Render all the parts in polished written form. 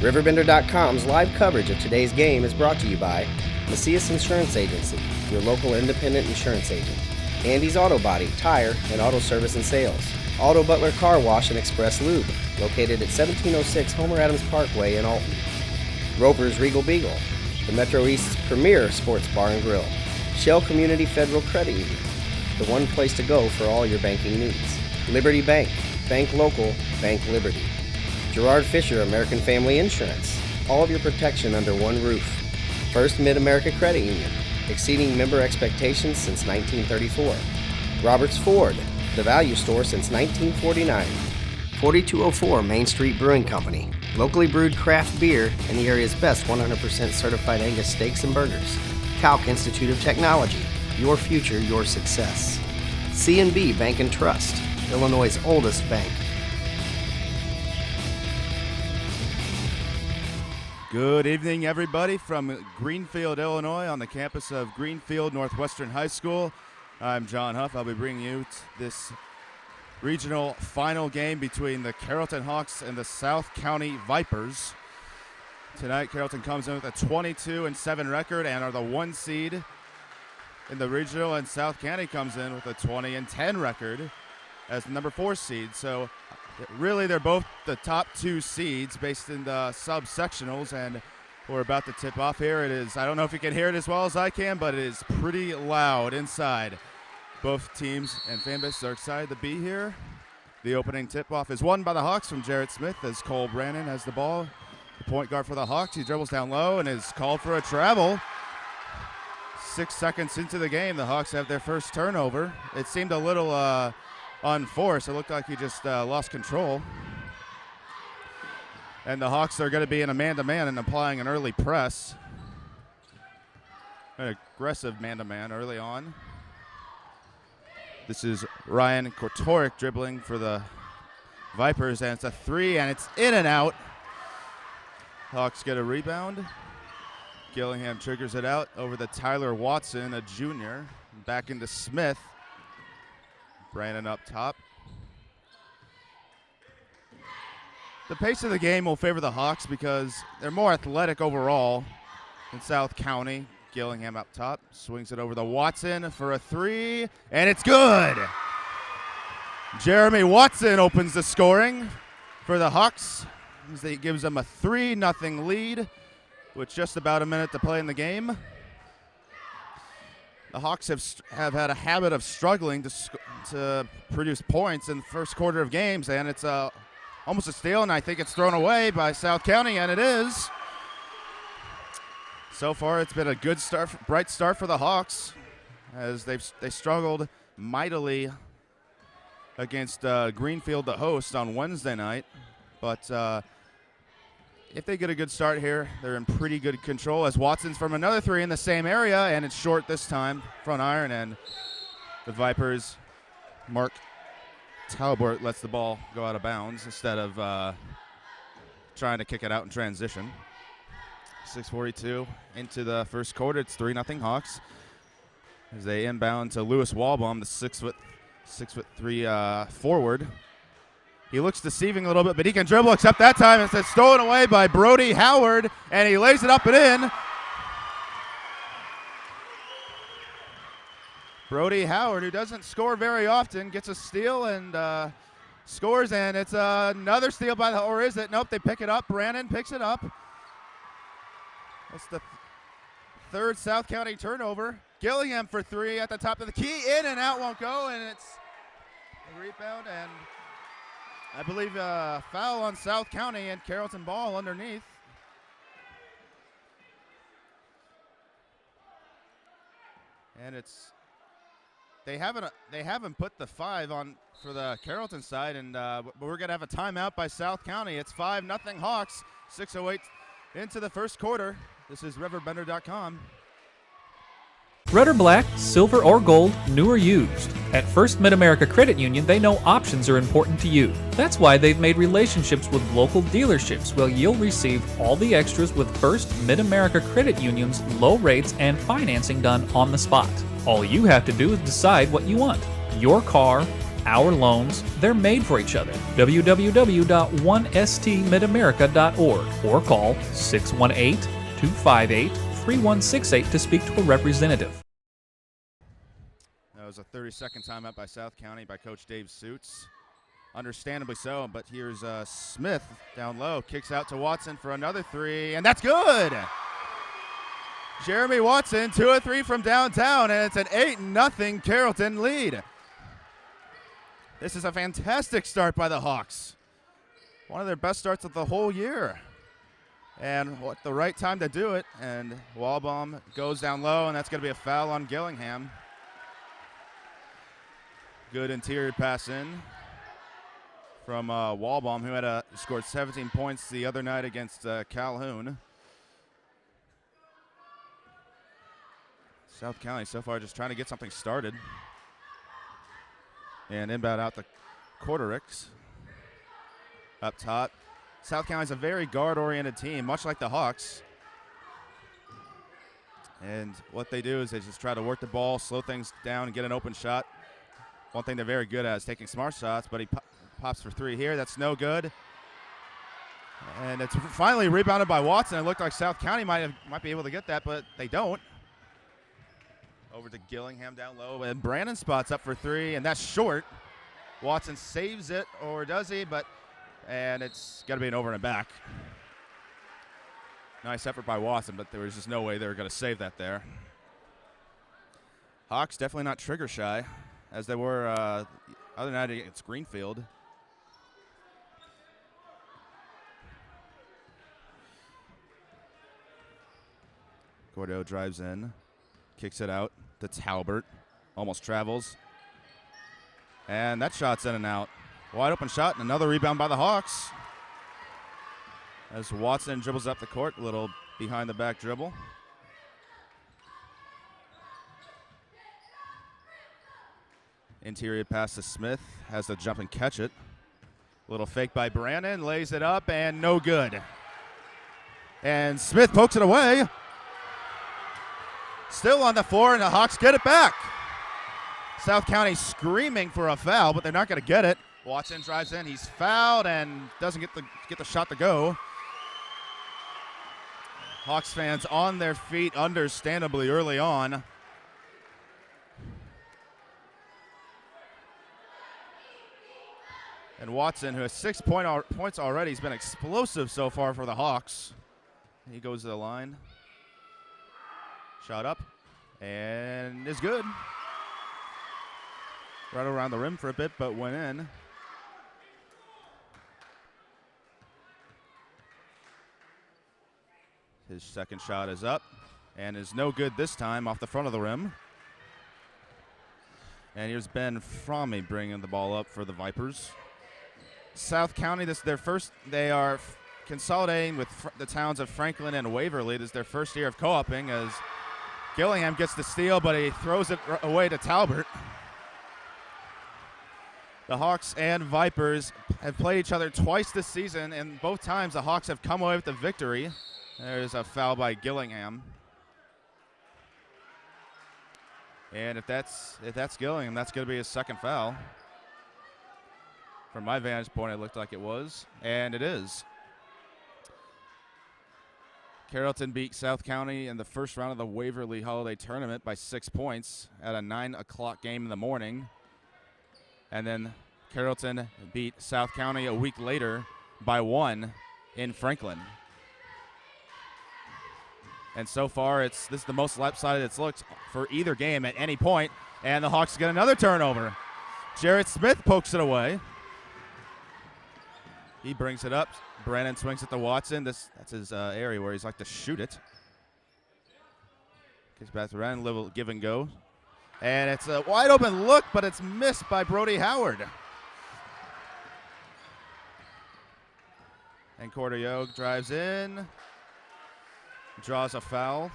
RiverBender.com's live coverage of today's game is brought to you by Macias Insurance Agency, your local independent insurance agent. Andy's Auto Body, Tire, and Auto Service and Sales. Auto Butler Car Wash and Express Lube, located at 1706 Homer Adams Parkway in Alton. Roper's Regal Beagle, the Metro East's premier sports bar and grill. Shell Community Federal Credit Union, the one place to go for all your banking needs. Liberty Bank, bank local, bank Liberty. Gerard Fisher American Family Insurance, all of your protection under one roof. First Mid-America Credit Union, exceeding member expectations since 1934. Roberts Ford, the value store since 1949. 4204 Main Street Brewing Company, locally brewed craft beer and the area's best 100% certified Angus steaks and burgers. Calc Institute of Technology, your future, your success. C&B Bank and Trust, Illinois' oldest bank. Good evening, everybody, from Greenfield, Illinois, on the campus of Greenfield Northwestern High School. I'm John Huff. I'll be bringing you this regional final game between the Carrollton Hawks and the South County Vipers. Tonight, Carrollton comes in with a 22-7 record and are the 1 seed in the regional, and South County comes in with a 20-10 record as the number 4 seed. So really, they're both the top 2 seeds based in the sub-sectionals, and we're about to tip off here. It is, I don't know if you can hear it as well as I can, but it is pretty loud inside. Both teams and fan bases are excited to be here. The opening tip-off is won by the Hawks from Jarrett Smith as Cole Brannon has the ball. The point guard for the Hawks, he dribbles down low and is called for a travel. 6 seconds into the game, the Hawks have their first turnover. It seemed a little unforced. It looked like he just lost control. And the Hawks are going to be in a man-to-man and applying an early press. An aggressive man-to-man early on. This is Ryan Kotorik dribbling for the Vipers, and it's a 3, and it's in and out. Hawks get a rebound. Gillingham triggers it out over to Tyler Watson, a junior. Back into Smith. Brandon up top. The pace of the game will favor the Hawks because they're more athletic overall than South County. Gillingham up top, swings it over to Watson for a 3, and it's good! Jeremy Watson opens the scoring for the Hawks. He gives them a 3-0 lead with just about a minute to play in the game. The Hawks have had a habit of struggling to produce points in the first quarter of games, and it's almost a steal, and I think it's thrown away by South County, and it is. So far, it's been a good start, bright start for the Hawks, as they struggled mightily against Greenfield, the host, on Wednesday night. But if they get a good start here, they're in pretty good control, as Watson's from another 3 in the same area, and it's short this time, front iron, and the Vipers, Mark Talbot lets the ball go out of bounds instead of trying to kick it out in transition. 6:42 into the first quarter. It's 3-0 Hawks as they inbound to Lewis Walbaum, the 6'3" forward. He looks deceiving a little bit, but he can dribble, except that time it's stolen away by Brody Howard, and he lays it up and in. Brody Howard, who doesn't score very often, gets a steal and scores, and it's another steal by the, or is it? Nope, they pick it up. Brandon picks it up. That's the third South County turnover. Gillingham for 3 at the top of the key. In and out, won't go, and it's a rebound, and I believe a foul on South County, and Carrollton ball underneath. And it's they haven't put the 5 on for the Carrollton side, and but we're gonna have a timeout by South County. It's 5-0 Hawks. 6:08 into the first quarter. This is RiverBender.com. Red or black, silver or gold, new or used. At First Mid-America Credit Union, they know options are important to you. That's why they've made relationships with local dealerships where you'll receive all the extras with First Mid-America Credit Union's low rates and financing done on the spot. All you have to do is decide what you want. Your car, Our loans, they're made for each other. www.onestmidamerica.org or call 618-258-3168 to speak to a representative. That was a 30-second timeout by South County by Coach Dave Suits. Understandably so, but here's Smith down low, kicks out to Watson for another three, and that's good! Jeremy Watson, 2 of 3 from downtown, and it's an 8-0 Carrollton lead. This is a fantastic start by the Hawks. One of their best starts of the whole year. And what the right time to do it, and Walbaum goes down low, and that's going to be a foul on Gillingham. Good interior pass in from Walbaum, who had scored 17 points the other night against Calhoun. South County so far just trying to get something started. And inbound out to Cordericks. Up top. South County's a very guard-oriented team, much like the Hawks. And what they do is they just try to work the ball, slow things down, and get an open shot. One thing they're very good at is taking smart shots, but he pops for 3 here. That's no good. And it's finally rebounded by Watson. It looked like South County might be able to get that, but they don't. Over to Gillingham down low, and Brandon spots up for 3, and that's short. Watson saves it, or does he? And it's got to be an over and back. Nice effort by Watson, but there was just no way they were going to save that there. Hawks definitely not trigger shy, as they were other night against Greenfield. Gordo drives in, kicks it out to Talbert, almost travels. And that shot's in and out. Wide open shot, and another rebound by the Hawks. As Watson dribbles up the court, a little behind the back dribble. Interior pass to Smith, has to jump and catch it. Little fake by Brandon, lays it up, and no good. And Smith pokes it away. Still on the floor, and the Hawks get it back. South County screaming for a foul, but they're not going to get it. Watson drives in, he's fouled, and doesn't get the shot to go. Hawks fans on their feet, understandably early on. And Watson, who has 6 points already, has been explosive so far for the Hawks. He goes to the line. Shot up, and is good. Right around the rim for a bit, but went in. His second shot is up, and is no good this time off the front of the rim. And here's Ben Fromme bringing the ball up for the Vipers. South County, this is their first. They are consolidating with the towns of Franklin and Waverly. This is their first year of co-oping, as Gillingham gets the steal, but he throws it away to Talbert. The Hawks and Vipers have played each other twice this season, and both times the Hawks have come away with the victory. There's a foul by Gillingham. And if that's Gillingham, that's going to be his second foul. From my vantage point, it looked like it was, and it is. Carrollton beat South County in the first round of the Waverly Holiday Tournament by 6 points at a 9 o'clock game in the morning. And then Carrollton beat South County a week later by 1 in Franklin. And so far, this is the most lopsided it's looked for either game at any point. And the Hawks get another turnover. Jarrett Smith pokes it away. He brings it up. Brandon swings it to Watson. That's his area where he's like to shoot it. Kicks back to Brandon, little give and go. And it's a wide open look, but it's missed by Brody Howard. And Cordeyogue drives in, draws a foul.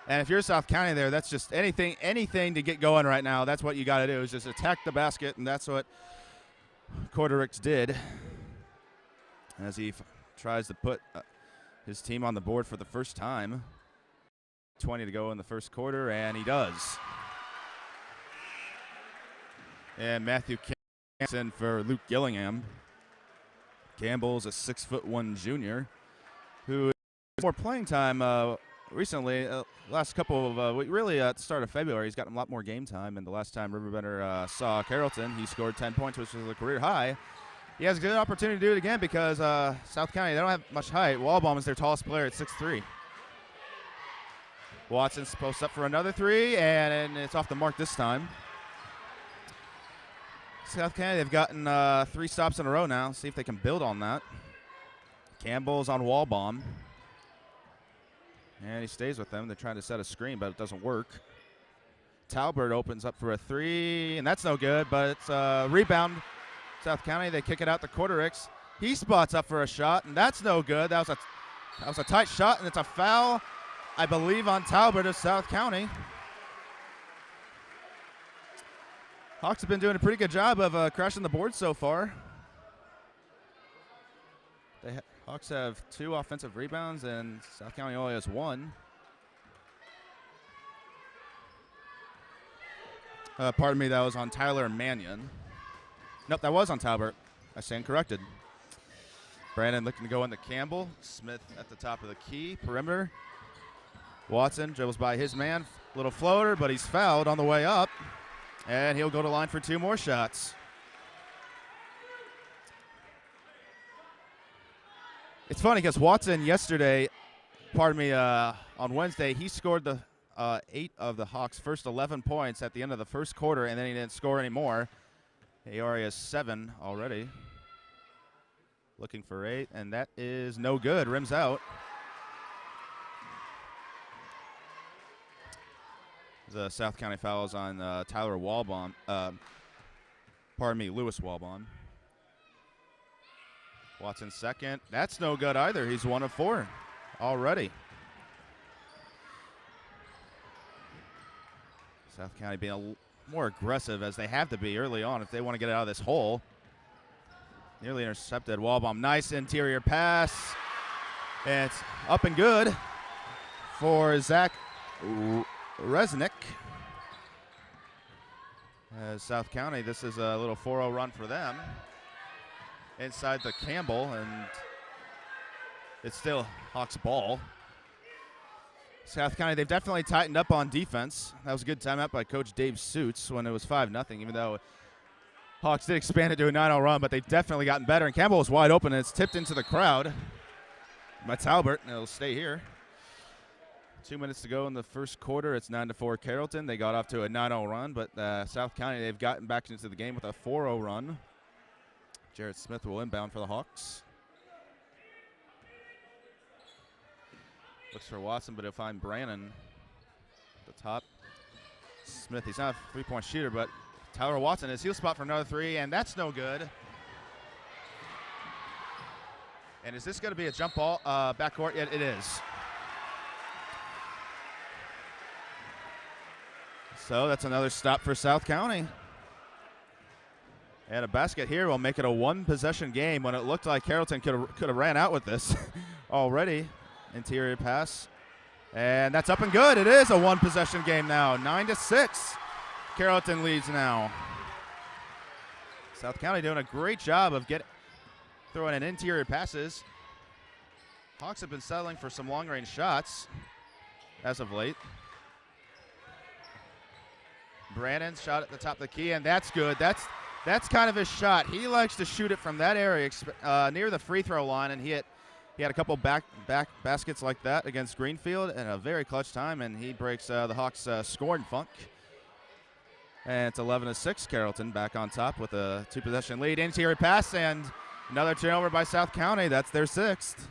And if you're South County there, that's just anything to get going right now. That's what you got to do, is just attack the basket, and that's what Cordericks did as he tries to put his team on the board for the first time. 20 to go in the first quarter, and he does. And Matthew Campbell's in for Luke Gillingham. Campbell's a 6'1" junior who has more playing time recently. Last couple of really at the start of February, he's gotten a lot more game time. And the last time RiverBender saw Carrollton, he scored 10 points, which was a career high. He has a good opportunity to do it again because South County, they don't have much height. Walbaum is their tallest player at 6'3". Watson's posts up for another three, and it's off the mark this time. South County, they've gotten 3 stops in a row now. See if they can build on that. Campbell's on Walbaum. And he stays with them. They're trying to set a screen, but it doesn't work. Talbert opens up for a 3, and that's no good, but it's a rebound. South County, they kick it out to Quarterix. He spots up for a shot, and that's no good. That was a tight shot, and it's a foul, I believe, on Talbert of South County. Hawks have been doing a pretty good job of crashing the board so far. Hawks have 2 offensive rebounds, and South County only has 1. Pardon me, that was on Tyler Mannion. Nope, that was on Talbert. I stand corrected. Brandon looking to go into Campbell. Smith at the top of the key, perimeter. Watson dribbles by his man. Little floater, but he's fouled on the way up. And he'll go to line for 2 more shots. It's funny because Watson yesterday, on Wednesday, he scored the 8 of the Hawks' first 11 points at the end of the first quarter, and then he didn't score anymore. He already has 7 already. Looking for 8, and that is no good. Rims out. The South County fouls on Tyler Walbaum. Lewis Walbaum. Watson second. That's no good either. He's 1 of 4 already. South County being more aggressive as they have to be early on if they want to get out of this hole. Nearly intercepted. Walbaum, nice interior pass. And it's up and good for Zach Resnick. As South County, this is a little 4-0 run for them. Inside the Campbell, and it's still Hawks ball. South County, they've definitely tightened up on defense. That was a good timeout by Coach Dave Suits when it was 5-0, even though Hawks did expand it to a 9-0 run, but they've definitely gotten better. And Campbell was wide open, and it's tipped into the crowd by Talbert, and it'll stay here. 2 minutes to go in the first quarter. It's 9-4 Carrollton. They got off to a 9-0 run, but South County, they've gotten back into the game with a 4-0 run. Jarrett Smith will inbound for the Hawks. Looks for Watson, but he'll find Brannon at the top. Smith, he's not a three-point shooter, but Tyler Watson is. He'll spot for another 3, and that's no good. And is this going to be a jump ball backcourt? It is. So that's another stop for South County. And a basket here will make it a 1-possession game when it looked like Carrollton could have ran out with this already. Interior pass. And that's up and good. It is a 1-possession game now. 9-6. Carrollton leads now. South County doing a great job of throwing in interior passes. Hawks have been settling for some long-range shots as of late. Brandon's shot at the top of the key, and that's good. That's kind of his shot. He likes to shoot it from that area near the free throw line, and he had a couple back baskets like that against Greenfield in a very clutch time, and he breaks the Hawks' scoring funk. And it's 11-6. Carrollton back on top with a 2-possession lead. Interior pass and another turnover by South County. That's their 6th.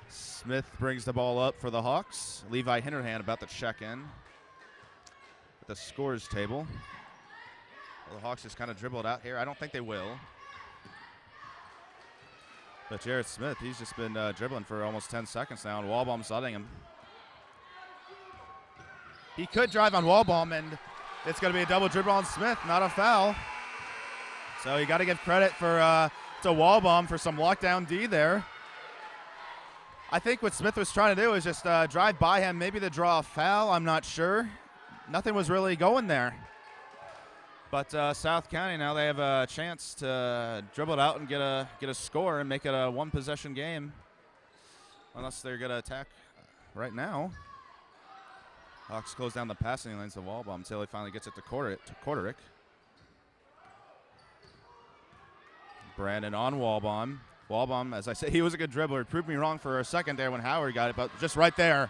Smith brings the ball up for the Hawks. Levi Hinterhand about to check in at the scores table. Well, the Hawks just kind of dribbled out here. I don't think they will. But Jarrett Smith, he's just been dribbling for almost 10 seconds now, and Walbaum's letting him. He could drive on Walbaum, and it's going to be a double dribble on Smith, not a foul. So you got to give credit to Walbaum for some lockdown D there. I think what Smith was trying to do is just drive by him, maybe to draw a foul. I'm not sure. Nothing was really going there. But South County, now they have a chance to dribble it out and get a score and make it a one-possession game, unless they're going to attack right now. Hawks close down the passing lanes of Wallbaum until he finally gets it to Korterick. Brandon on Wallbaum. Wallbaum, as I said, he was a good dribbler. He proved me wrong for a second there when Howard got it, but just right there,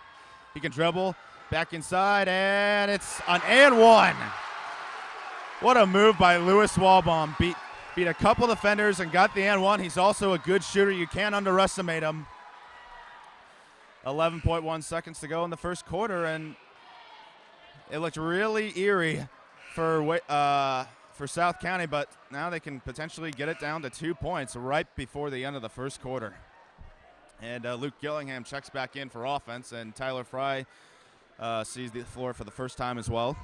he can dribble, back inside, and it's an and one. What a move by Lewis Wallbaum. Beat a couple defenders and got the and one. He's also a good shooter. You can't underestimate him. 11.1 seconds to go in the first quarter, and it looked really eerie for South County, but now they can potentially get it down to 2 points right before the end of the first quarter. And Luke Gillingham checks back in for offense, and Tyler Fry sees the floor for the first time as well.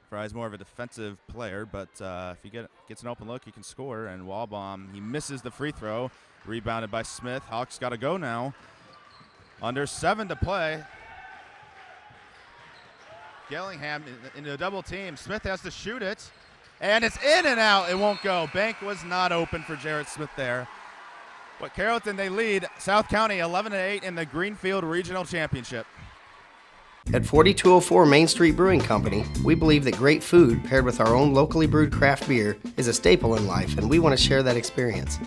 Fry's more of a defensive player, but if he gets an open look, he can score. And Wallbaum, he misses the free throw. Rebounded by Smith. Hawks got to go now. Under 7 to play. Gillingham into a double team. Smith has to shoot it. And it's in and out. It won't go. Bank was not open for Jarrett Smith there. But Carrollton, they lead South County 11-8 in the Greenfield Regional Championship. At 4204 Main Street Brewing Company, we believe that great food paired with our own locally brewed craft beer is a staple in life, and we want to share that experience.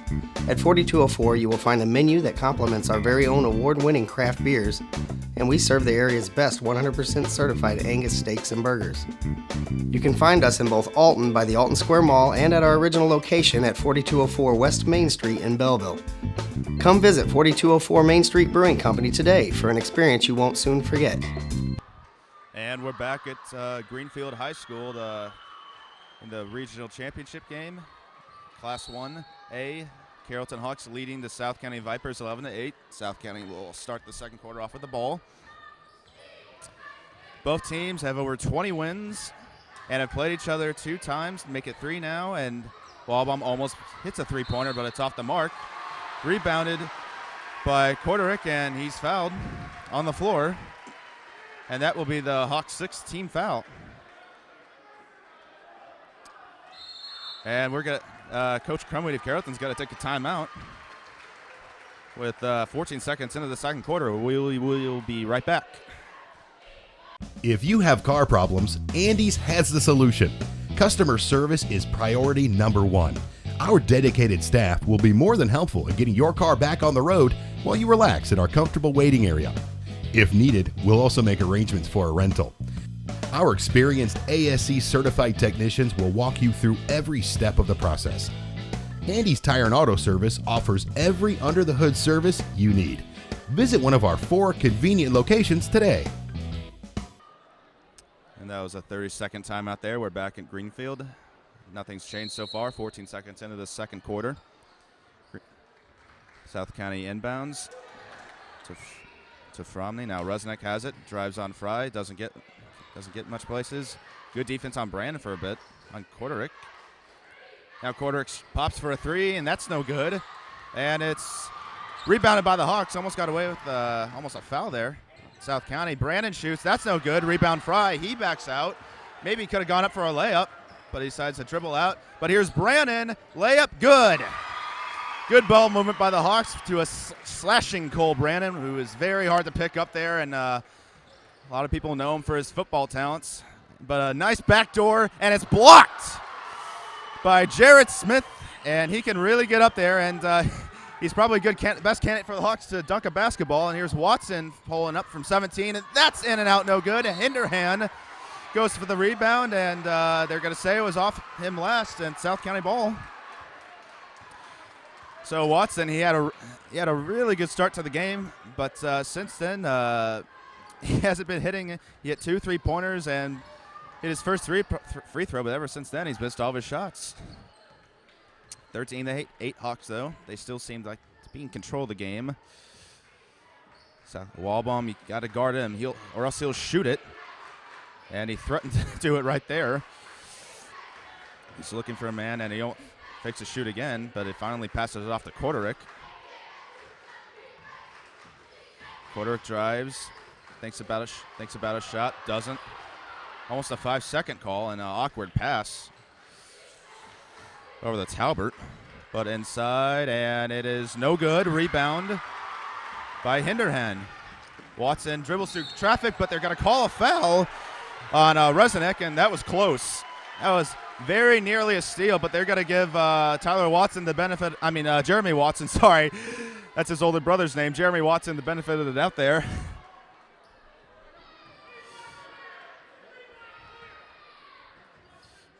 At 4204, you will find a menu that complements our very own award-winning craft beers, and we serve the area's best 100% certified Angus steaks and burgers. You can find us in both Alton by the Alton Square Mall and at our original location at 4204 West Main Street in Belleville. Come visit 4204 Main Street Brewing Company today for an experience you won't soon forget. And we're back at Greenfield High School in the regional championship game. Class 1A, Carrollton Hawks leading the South County Vipers 11-8. South County will start the second quarter off with the ball. Both teams have over 20 wins and have played each other 2 times, make it 3 now, and Wallbaum almost hits a three-pointer, but it's off the mark. Rebounded by Korterick, and he's fouled on the floor. And that will be the Hawks' 6th team foul. And we're going to, Coach Crumwade of Carrollton's got to take a timeout. With 14 seconds into the second quarter, we'll be right back. If you have car problems, Andy's has the solution. Customer service is priority number 1. Our dedicated staff will be more than helpful in getting your car back on the road while you relax in our comfortable waiting area. If needed, we'll also make arrangements for a rental. Our experienced ASC certified technicians will walk you through every step of the process. Andy's Tire and Auto Service offers every under-the-hood service you need. Visit one of our 4 convenient locations today. And that was a 30-second timeout there. We're back at Greenfield. Nothing's changed so far. 14 seconds into the second quarter. South County inbounds to Fromney. Now Resnick has it. Drives on Fry. Doesn't get much places. Good defense on Brandon for a bit on Korterick. Now Korterick pops for a 3, and that's no good. And it's rebounded by the Hawks. Almost got away with almost a foul there. South County. Brandon shoots. That's no good. Rebound Fry. He backs out. Maybe he could have gone up for a layup, but he decides to dribble out. But here's Brandon. Layup good. Good ball movement by the Hawks to a slashing Cole Brandon, who is very hard to pick up there, and a lot of people know him for his football talents. But a nice backdoor, and it's blocked by Jarrett Smith, and he can really get up there, and he's probably best candidate for the Hawks to dunk a basketball. And here's Watson pulling up from 17, and that's in and out, no good. Hinderhand goes for the rebound, and they're going to say it was off him last, and South County ball. So Watson, he had a really good start to the game, but since then he hasn't been hitting. He hit 2 3-pointers and hit his first free throw, but ever since then he's missed all of his shots. 13-8 Hawks though. They still seem like to be in control of the game. So Wallbaum, you got to guard him, or else he'll shoot it, and he threatened to do it right there. He's looking for a man, and he fakes a shoot again, but it finally passes it off to Korterick. Korterick drives, thinks about a shot, doesn't. almost a 5-second call and an awkward pass over the Talbert. But inside, and it is no good. Rebound by Hinderhan. Watson dribbles through traffic, but they're going to call a foul on Resnick, and that was close. That was very nearly a steal, but they're going to give Tyler Watson the benefit. Jeremy Watson, sorry. That's his older brother's name. Jeremy Watson, the benefit of the doubt there.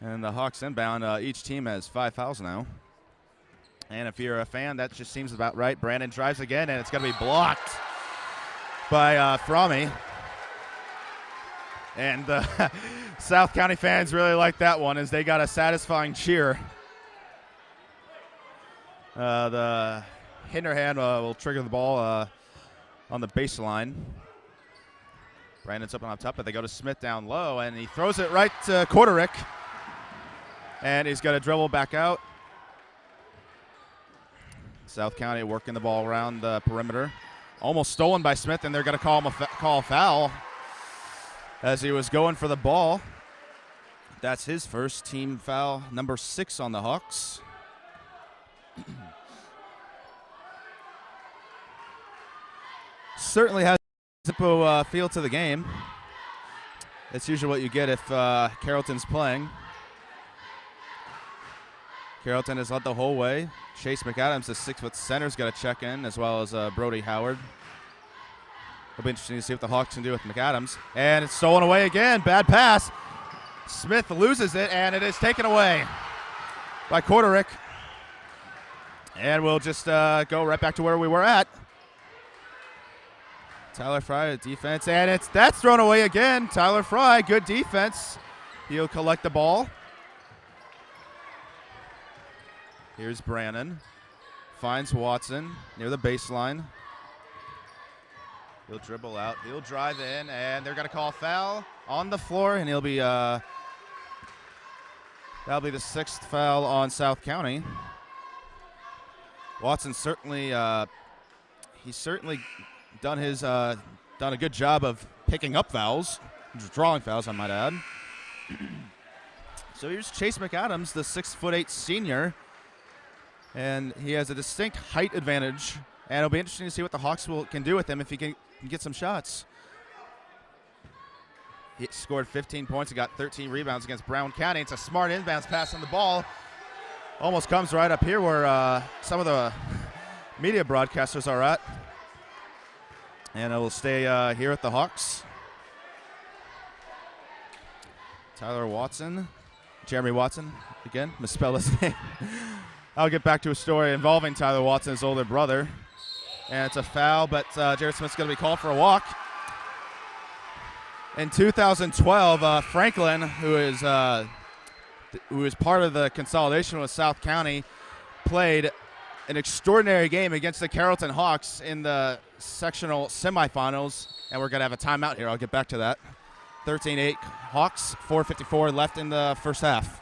And the Hawks inbound. Each team has 5 fouls now. And if you're a fan, that just seems about right. Brandon drives again, and it's going to be blocked by Fromme. And South County fans really like that one as they got a satisfying cheer. The Hinderhan will trigger the ball on the baseline. Brandon's up on top, but they go to Smith down low, and he throws it right to Korterick. And he's got to dribble back out. South County working the ball around the perimeter. Almost stolen by Smith, and they're going to call him call a foul as he was going for the ball. That's his first team foul, number 6 on the Hawks. Certainly has a tempo feel to the game. That's usually what you get if Carrollton's playing. Carrollton has led the whole way. Chase McAdams, the 6-foot center, is got to check in, as well as Brody Howard. It'll be interesting to see what the Hawks can do with McAdams. And it's stolen away again. Bad pass. Smith loses it, and it is taken away by Korterick. And we'll just go right back to where we were at. Tyler Fry, defense, and that's thrown away again. Tyler Fry, good defense. He'll collect the ball. Here's Brannon. Finds Watson near the baseline. He'll dribble out. He'll drive in, and they're going to call a foul on the floor, and he'll be that'll be the 6th foul on South County. Watson certainly he's certainly done a good job of picking up fouls, drawing fouls, I might add. So here's Chase McAdams, the 6'8" senior. And he has a distinct height advantage, and it'll be interesting to see what the Hawks can do with him if he can get some shots. He scored 15 points and got 13 rebounds against Brown County. It's a smart inbounds pass on the ball. Almost comes right up here where some of the media broadcasters are at. And it will stay here at the Hawks. Tyler Watson, Jeremy Watson, again, misspelled his name. I'll get back to a story involving Tyler Watson, his older brother. And it's a foul, but Jared Smith's going to be called for a walk. In 2012, Franklin, who is part of the consolidation with South County, played an extraordinary game against the Carrollton Hawks in the sectional semifinals, and we're going to have a timeout here. I'll get back to that. 13-8 Hawks, 4:54 left in the first half.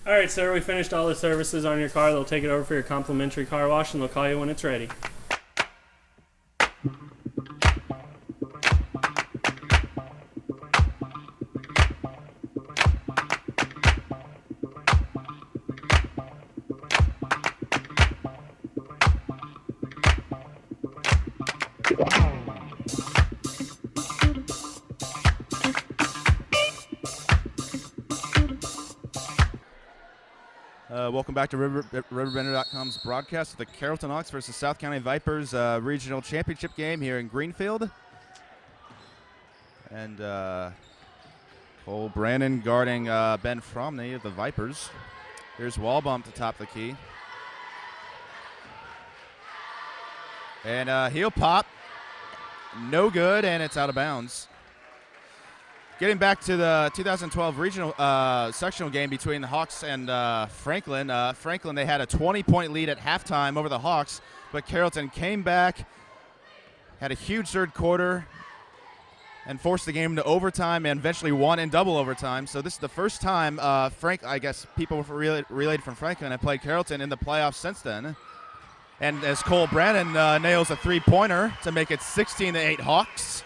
All right, sir, we finished all the services on your car. They'll take it over for your complimentary car wash, and they'll call you when it's ready. Welcome back to RiverBender.com's broadcast of the Carrollton Hawks versus South County Vipers regional championship game here in Greenfield. And Cole Brannon guarding Ben Fromney of the Vipers. Here's Walbaum to top the key. And heel pop. No good, and it's out of bounds. Getting back to the 2012 regional sectional game between the Hawks and Franklin. Franklin, they had a 20-point lead at halftime over the Hawks, but Carrollton came back, had a huge third quarter, and forced the game to overtime and eventually won in double overtime. So this is the first time I guess people relayed from Franklin have played Carrollton in the playoffs since then. And as Cole Brannon nails a three-pointer to make it 16-8 Hawks.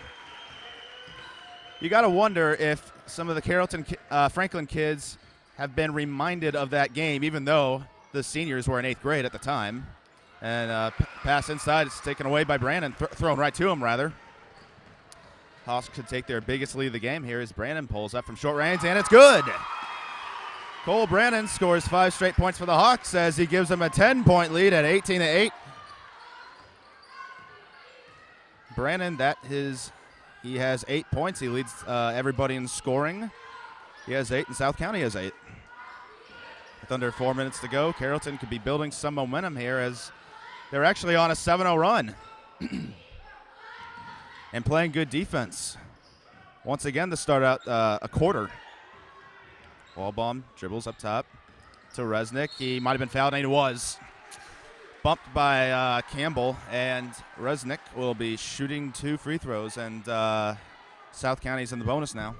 You got to wonder if some of the Carrollton Franklin kids have been reminded of that game, even though the seniors were in 8th grade at the time. And pass inside, it's taken away by Brandon, thrown right to him, rather. Hawks could take their biggest lead of the game here as Brandon pulls up from short range, and it's good. Cole Brandon scores 5 straight points for the Hawks as he gives them a 10-point lead at 18-8. Brandon, he has 8 points. He leads everybody in scoring. He has 8, and South County has 8. With under 4 minutes to go, Carrollton could be building some momentum here as they're actually on a 7-0 run and playing good defense. Once again to start out a quarter. Wallbaum dribbles up top to Resnick. He might have been fouled, and he was. Bumped by Campbell, and Resnick will be shooting 2 free throws, and South County's in the bonus now.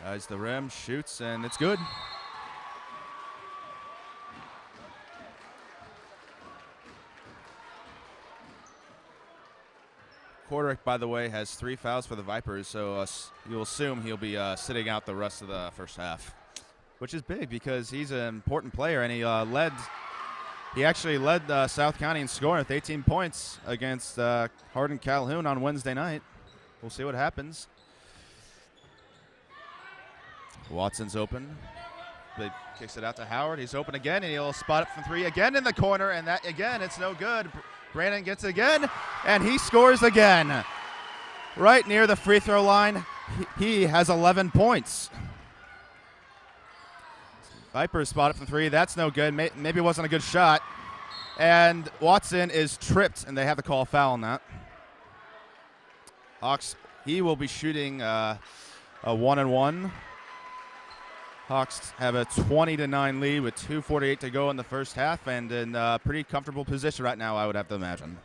Eyes the rim, shoots, and it's good. Quarterick, by the way, has 3 fouls for the Vipers, so you'll assume he'll be sitting out the rest of the first half, which is big because he's an important player, and he actually led South County in scoring with 18 points against Hardin Calhoun on Wednesday night. We'll see what happens. Watson's open. He kicks it out to Howard. He's open again, and he'll spot it from 3 again in the corner, and that again, it's no good. Brandon gets it again, and he scores again. Right near the free throw line, he has 11 points. Vipers spot it from 3. That's no good. Maybe it wasn't a good shot. And Watson is tripped, and they have to call a foul on that. Hawks, he will be shooting a 1-and-1. Hawks have a 20-9 lead with 2:48 to go in the first half, and in a pretty comfortable position right now, I would have to imagine.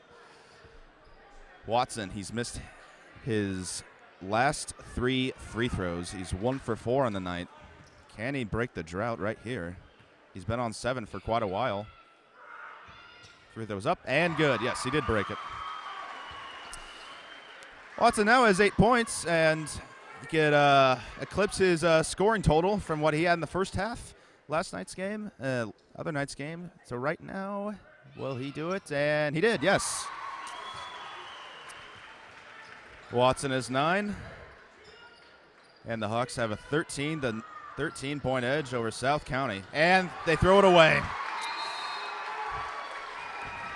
Watson, he's missed his last 3 free throws. He's 1 for 4 on the night. Can he break the drought right here? He's been on 7 for quite a while. Free throws up and good. Yes, he did break it. Watson now has 8 points, and he could eclipse his scoring total from what he had in the first half last night's game, other night's game. So right now, will he do it? And he did, yes. Watson is 9. And the Hawks have a 13-point edge over South County. And they throw it away.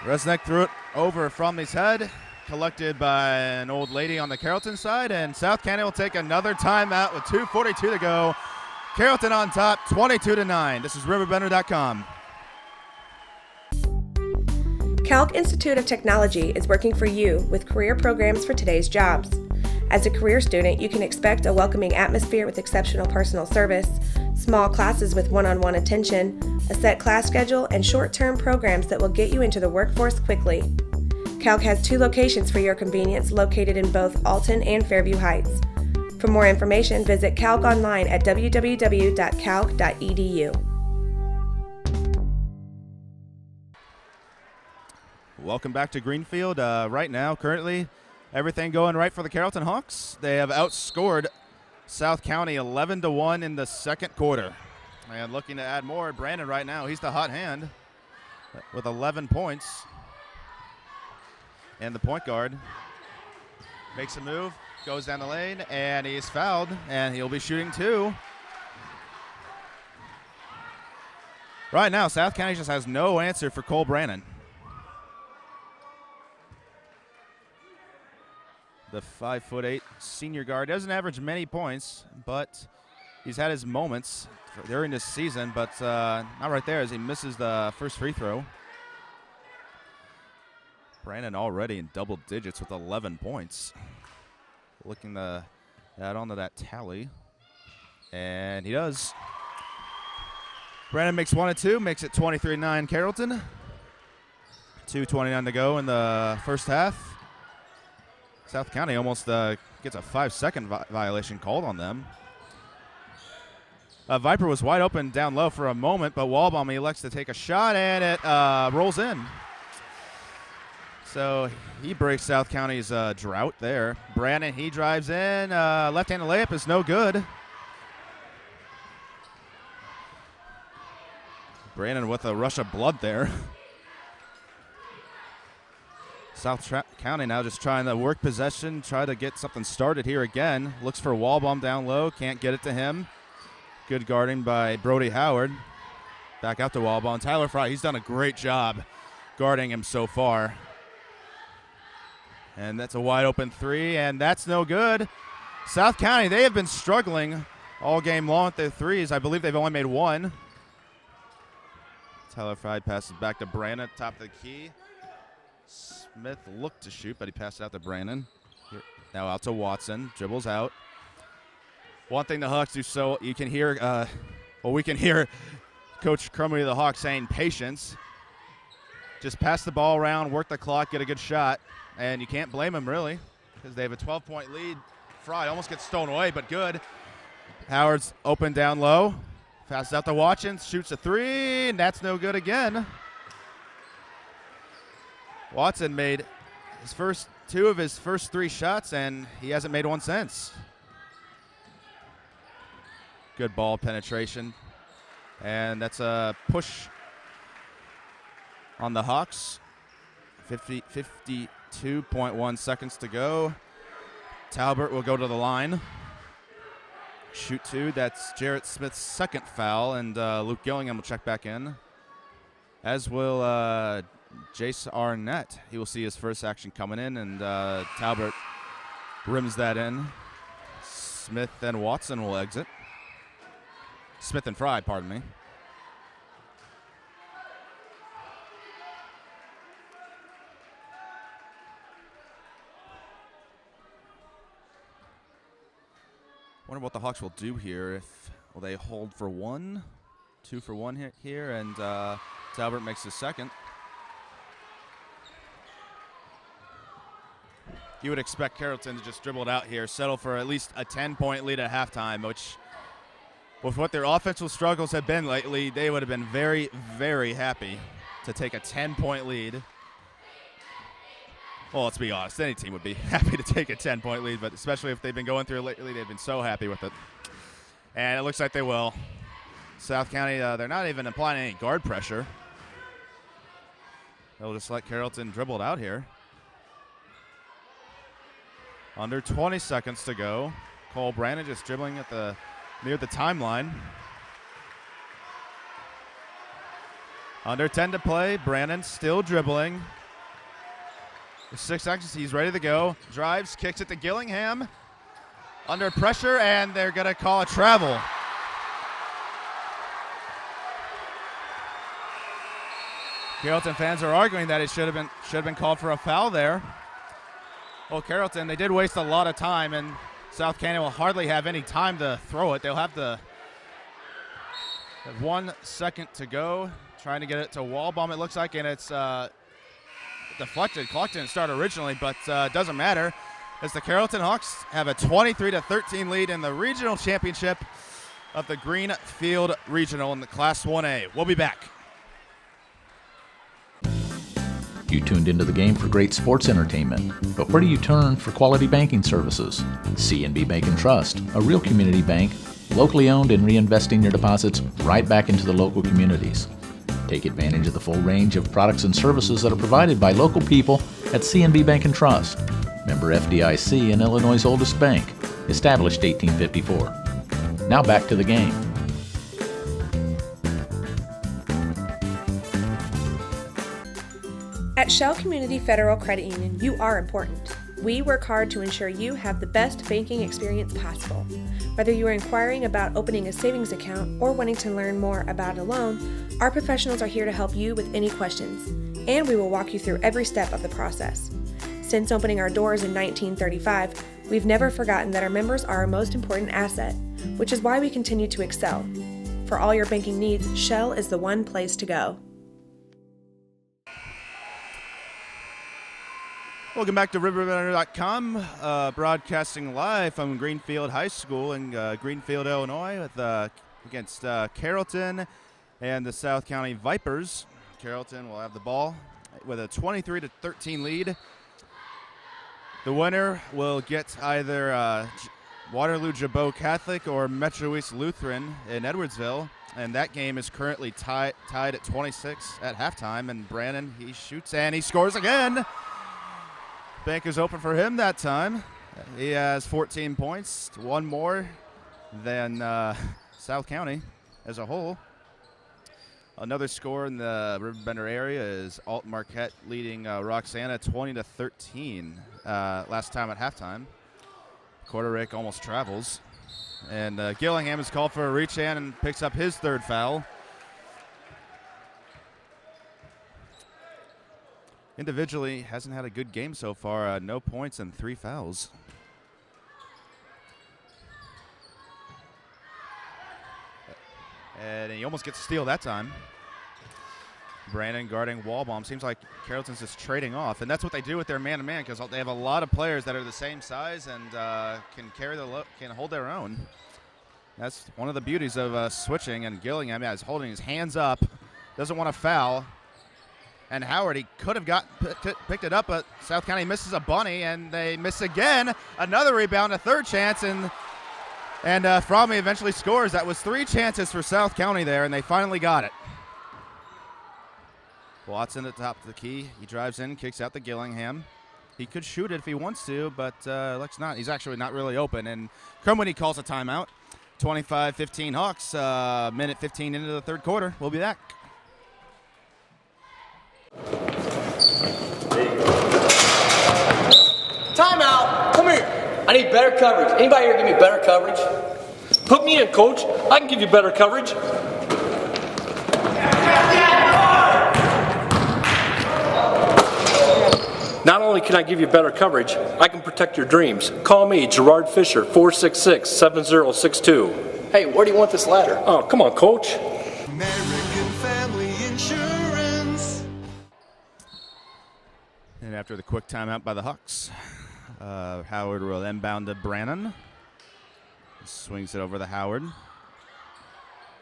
Resnick threw it over from his head. Collected by an old lady on the Carrollton side, and South County will take another timeout with 2:42 to go. Carrollton on top, 22-9. This is RiverBender.com. Calc Institute of Technology is working for you with career programs for today's jobs. As a career student, you can expect a welcoming atmosphere with exceptional personal service, small classes with one-on-one attention, a set class schedule, and short-term programs that will get you into the workforce quickly. Calc has 2 locations for your convenience located in both Alton and Fairview Heights. For more information, visit Calc online at www.calc.edu. Welcome back to Greenfield. Right now, currently, everything going right for the Carrollton Hawks. They have outscored South County 11-1 in the second quarter. And looking to add more, Brandon right now, he's the hot hand with 11 points. And the point guard makes a move, goes down the lane, and he's fouled, and he'll be shooting 2. Right now, South County just has no answer for Cole Brandon. The 5'8" senior guard doesn't average many points, but he's had his moments during this season, but not right there as he misses the first free throw. Brandon already in double digits with 11 points. Looking to add on to that tally. And he does. Brandon makes 1 and 2, makes it 23-9 Carrollton. 2:29 to go in the first half. South County almost gets a 5-second violation called on them. Viper was wide open down low for a moment, but Walbaum elects to take a shot, and it rolls in. So he breaks South County's drought there. Brandon, he drives in. Left-handed layup is no good. Brandon with a rush of blood there. South County now just trying to work possession, try to get something started here again. Looks for Walbaum down low, can't get it to him. Good guarding by Brody Howard. Back out to Walbaum. Tyler Fry, he's done a great job guarding him so far. And that's a wide open three, and that's no good. South County, they have been struggling all game long with their threes. I believe they've only made one. Tyler Fry passes back to Brandon at the top of the key. Smith looked to shoot, but he passed it out to Brandon. Now out to Watson, dribbles out. One thing the Hawks do so you can hear, we can hear Coach Crumley of the Hawks saying patience. Just pass the ball around, work the clock, get a good shot, and you can't blame them really because they have a 12-point lead. Fry almost gets stolen away, but good. Howard's open down low, passes out to Watson, shoots a three, and that's no good again. Watson made two of his first three shots, and he hasn't made one since. Good ball penetration. And that's a push on the Hawks. 52.1 seconds to go. Talbert will go to the line. Shoot two. That's Jarrett Smith's second foul, and Luke Gillingham will check back in. As will Jace Arnett. He will see his first action coming in, and Talbert rims that in. Smith and Watson will exit. Smith and Fry, pardon me. Wonder what the Hawks will do here. Will they hold for one? 2 for 1 here, and Talbert makes his second. You would expect Carrollton to just dribble it out here, settle for at least a 10-point lead at halftime, which with what their offensive struggles have been lately, they would have been very, very happy to take a 10-point lead. Well, let's be honest, any team would be happy to take a 10-point lead, but especially if they've been going through it lately, they've been so happy with it. And it looks like they will. South County, they're not even applying any guard pressure. They'll just let Carrollton dribble it out here. Under 20 seconds to go. Cole Brandon just dribbling at near the timeline. Under 10 to play. Brandon still dribbling. With 6 seconds, he's ready to go. Drives, kicks it to Gillingham. Under pressure, and they're going to call a travel. Carrollton fans are arguing that it should have been called for a foul there. Well, Carrollton, they did waste a lot of time, and South County will hardly have any time to throw it. They'll have 1 second to go, trying to get it to Walbaum, it looks like, and it's deflected. Clock didn't start originally, but doesn't matter, as the Carrollton Hawks have a 23-13 lead in the regional championship of the Greenfield Regional in the Class 1A. We'll be back. You tuned into the game for great sports entertainment, but where do you turn for quality banking services? C&B Bank and Trust, a real community bank, locally owned and reinvesting your deposits right back into the local communities. Take advantage of the full range of products and services that are provided by local people at C&B Bank and Trust. Member FDIC and Illinois' oldest bank, established 1854. Now back to the game. At Shell Community Federal Credit Union, you are important. We work hard to ensure you have the best banking experience possible. Whether you are inquiring about opening a savings account or wanting to learn more about a loan, our professionals are here to help you with any questions, and we will walk you through every step of the process. Since opening our doors in 1935, we've never forgotten that our members are our most important asset, which is why we continue to excel. For all your banking needs, Shell is the one place to go. Welcome back to RiverBender.com, broadcasting live from Greenfield High School in Greenfield, Illinois, with against Carrollton and the South County Vipers. Carrollton will have the ball with a 23-13 lead. The winner will get either Waterloo Jabot Catholic or Metro East Lutheran in Edwardsville, and that game is currently tied at 26 at halftime. And Brandon, he shoots and he scores again. Bank is open for him that time. He has 14 points, one more than South County as a whole. Another score in the RiverBender area is Alt Marquette leading Roxana 20-13 last time at halftime. Quarterick almost travels. And Gillingham is called for a reach in and picks up his third foul. Individually, hasn't had a good game so far. No points and 3 fouls. And he almost gets a steal that time. Brandon guarding Walbaum. Seems like Carrollton's just trading off, and that's what they do with their man-to-man, because they have a lot of players that are the same size and can hold their own. That's one of the beauties of switching. And Gillingham is holding his hands up, doesn't want to foul. And Howard, he could have picked it up, but South County misses a bunny, and they miss again. Another rebound, a third chance, and Fromme eventually scores. That was 3 chances for South County there, and they finally got it. Watson at the top of the key. He drives in, kicks out to Gillingham. He could shoot it if he wants to, but looks not. He's actually not really open. And Crumwitty calls a timeout. 25-15 Hawks. Minute 15 into the third quarter. We'll be back. Timeout. Come here. I need better coverage. Anybody here give me better coverage? Put me in, coach. I can give you better coverage. Not only can I give you better coverage, I can protect your dreams. Call me, Gerard Fisher, 466-7062. Hey, where do you want this ladder? Oh, come on, coach. American Family Insurance. And after the quick timeout by the Hawks, Howard will inbound to Brannon. Swings it over to Howard.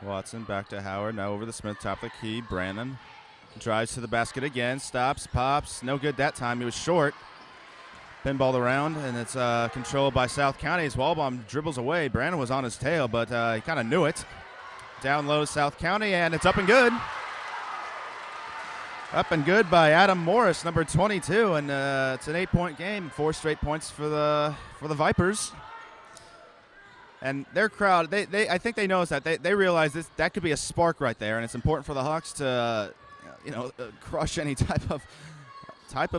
Watson back to Howard. Now over to Smith, top of the key. Brannon drives to the basket again. Stops, pops. No good that time. He was short. Pinballed around, and it's controlled by South County as Walbaum dribbles away. Brannon was on his tail, but he kind of knew it. Down low, South County, and it's up and good. Up and good by Adam Morris, number 22, and it's an 8-point game. 4 straight points for the Vipers. And their crowd, I think they noticed that. They realize that could be a spark right there, and it's important for the Hawks to, crush any type of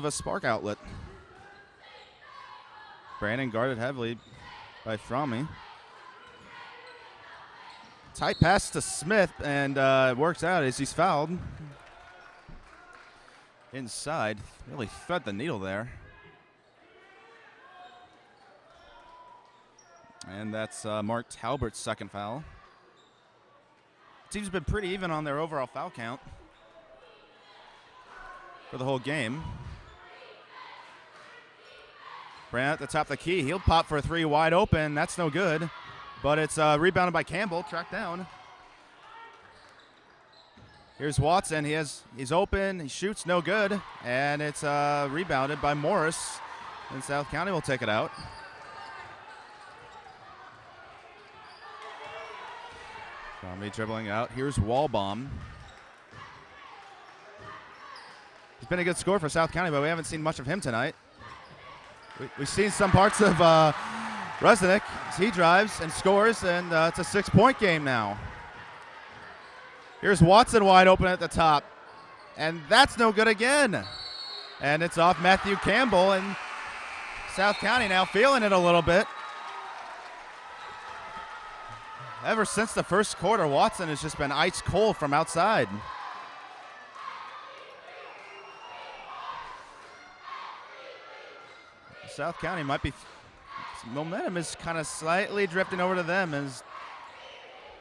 a spark outlet. Brandon guarded heavily by Fromme. Tight pass to Smith, and it works out as he's fouled. Inside, really thread the needle there. And that's Mark Talbert's second foul. Team's been pretty even on their overall foul count for the whole game. Brand at the top of the key. He'll pop for a 3 wide open. That's no good. But it's rebounded by Campbell, tracked down. Here's Watson. He's open. He shoots, no good. And it's rebounded by Morris. And South County will take it out. Fromme dribbling out. Here's Walbaum. He's been a good scorer for South County, but we haven't seen much of him tonight. We've seen some parts of Resnick as he drives and scores, and it's a 6-point game now. Here's Watson wide open at the top, and that's no good again. And it's off Matthew Campbell, and South County now feeling it a little bit. Ever since the first quarter, Watson has just been ice cold from outside. South County might be, momentum is kind of slightly drifting over to them as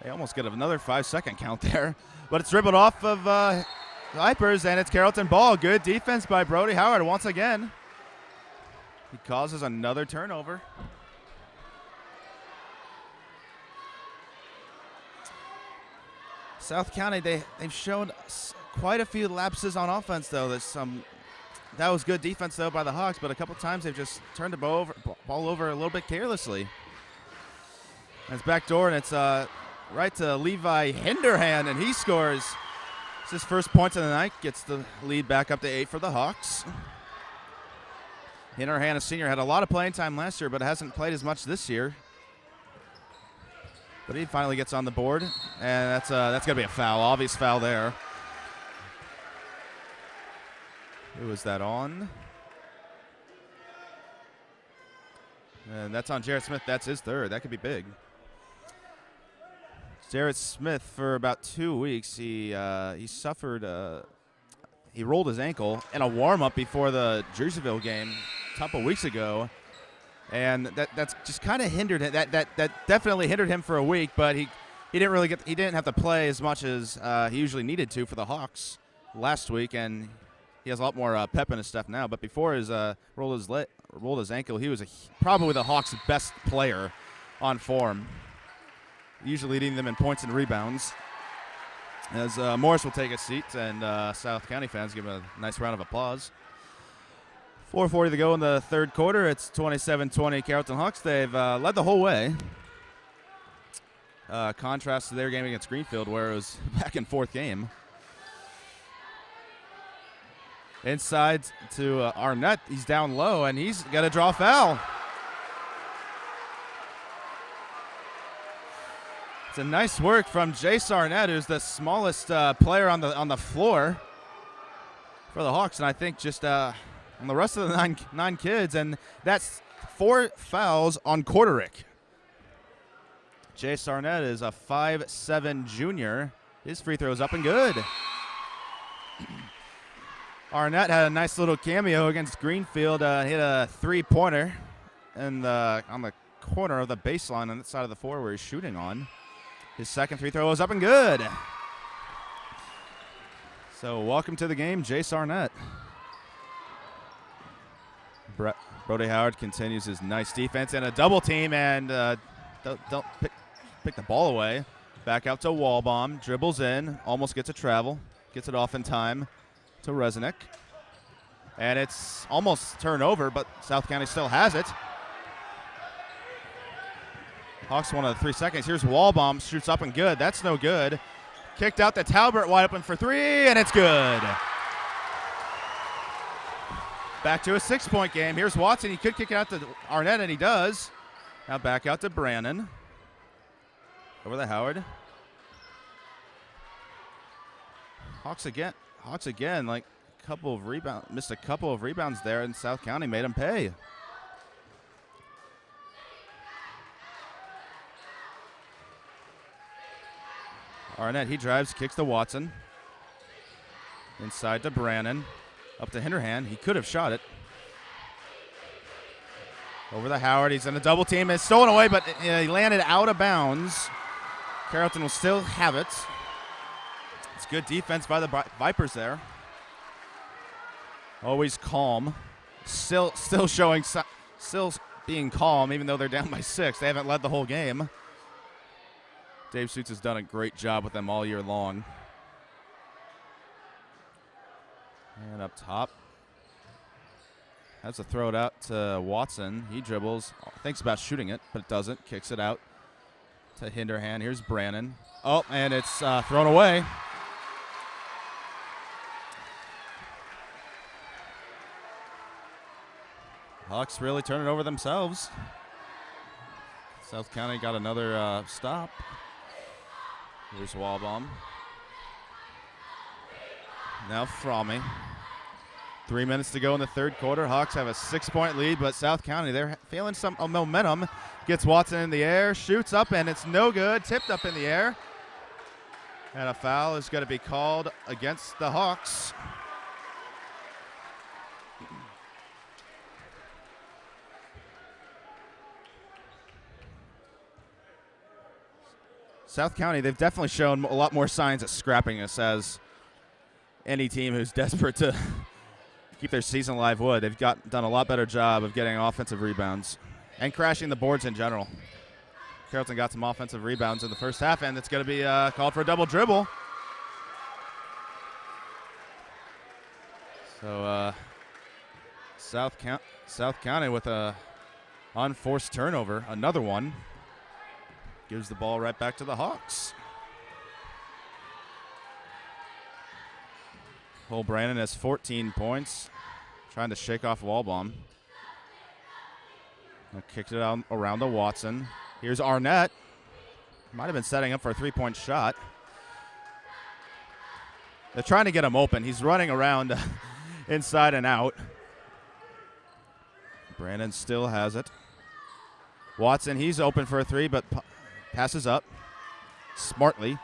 they almost get another 5-second count there. But it's dribbled off of Vipers, and it's Carrollton ball. Good defense by Brody Howard once again. He causes another turnover. South County, they've shown quite a few lapses on offense, though. That was good defense, though, by the Hawks, but a couple times they've just turned the ball over a little bit carelessly. And it's backdoor, and it's right to Levi Hinderhand, and he scores. It's his first points of the night, gets the lead back up to 8 for the Hawks. Hinderhand, a senior, had a lot of playing time last year, but hasn't played as much this year. But he finally gets on the board, and that's going to be a foul, obvious foul there. Who was that on? And that's on Jarrett Smith. That's his third. That could be big. Jarrett Smith, for about 2 weeks, he suffered. He rolled his ankle in a warm-up before the Jerseyville game a couple weeks ago, and that's just kind of hindered him. That definitely hindered him for a week, but he didn't have to play as much as he usually needed to for the Hawks last week, and he has a lot more pep in his stuff now. But before his rolled his ankle, he was probably the Hawks' best player on form, usually leading them in points and rebounds. As Morris will take a seat, and South County fans give him a nice round of applause. 4:40 to go in the third quarter. It's 27-20 Carrollton Hawks. They've led the whole way. Contrast to their game against Greenfield, where it was back and forth game. Inside to Arnett. He's down low, and he's got to draw a foul. It's a nice work from Jace Arnett, who's the smallest player on the floor for the Hawks, and I think just on the rest of the nine kids, and that's 4 fouls on Quarterick. Jace Arnett is a 5'7" junior. His free throw's up and good. Arnett had a nice little cameo against Greenfield. Hit a 3-pointer on the corner of the baseline on that side of the floor where he's shooting on. His second free throw was up and good. So welcome to the game, Jace Arnett. Brody Howard continues his nice defense and a double team, and don't pick the ball away. Back out to Wallbaum, dribbles in, almost gets a travel, gets it off in time to Resnick. And it's almost turned over, but South County still has it. Hawks 1 of the 3 seconds. Here's Wallbaum, shoots up and good. That's no good. Kicked out to Talbert, wide open for 3, and it's good. Back to a 6-point game. Here's Watson. He could kick it out to Arnett, and he does. Now back out to Brannon. Over to Howard. Hawks again, like a couple of rebounds, missed a couple of rebounds there, and South County made them pay. Arnett, he drives, kicks to Watson. Inside to Brannon. Up to Hinderhand. He could have shot it. Over to Howard. He's in a double team. It's stolen away, but he landed out of bounds. Carrollton will still have it. It's good defense by the Vipers there. Always calm. Still being calm, even though they're down by 6. They haven't led the whole game. Dave Suits has done a great job with them all year long. And up top. Has to throw it out to Watson. He dribbles, thinks about shooting it, but doesn't. Kicks it out to Hinderhand. Here's Brannon. Oh, and it's thrown away. Hawks really turn it over themselves. South County got another stop. Here's Wallbaum. Now Fromme. 3 minutes to go in the third quarter. Hawks have a 6-point lead, but South County, they're feeling some momentum. Gets Watson in the air, shoots up, and it's no good. Tipped up in the air. And a foul is going to be called against the Hawks. South County, they've definitely shown a lot more signs of scrapping us as any team who's desperate to keep their season alive would. They've done a lot better job of getting offensive rebounds and crashing the boards in general. Carrollton got some offensive rebounds in the first half, and it's going to be called for a double dribble. So South County with a unforced turnover, another one, gives the ball right back to the Hawks. Cole Brandon has 14 points, trying to shake off Walbaum. Kicked it out around to Watson. Here's Arnett. Might have been setting up for a three-point shot. They're trying to get him open. He's running around inside and out. Brandon still has it. Watson, he's open for a three, but passes up smartly.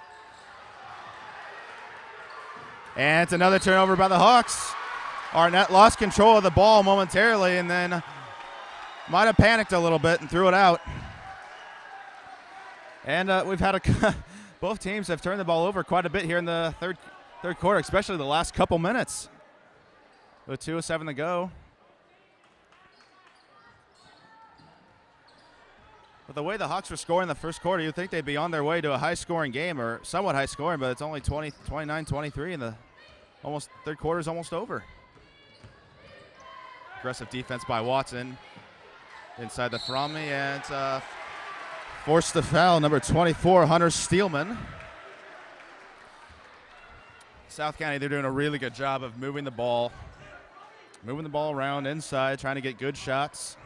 And it's another turnover by the Hawks. Arnett lost control of the ball momentarily and then might have panicked a little bit and threw it out. And we've had both teams have turned the ball over quite a bit here in the third quarter, especially the last couple minutes. With 2:07 to go. But the way the Hawks were scoring the first quarter, you'd think they'd be on their way to a high-scoring game, or somewhat high-scoring, but it's only 29-23, and the third quarter is almost over. Aggressive defense by Watson inside the Fromme, and forced the foul, number 24, Hunter Steelman. South County, they're doing a really good job of moving the ball around inside, trying to get good shots.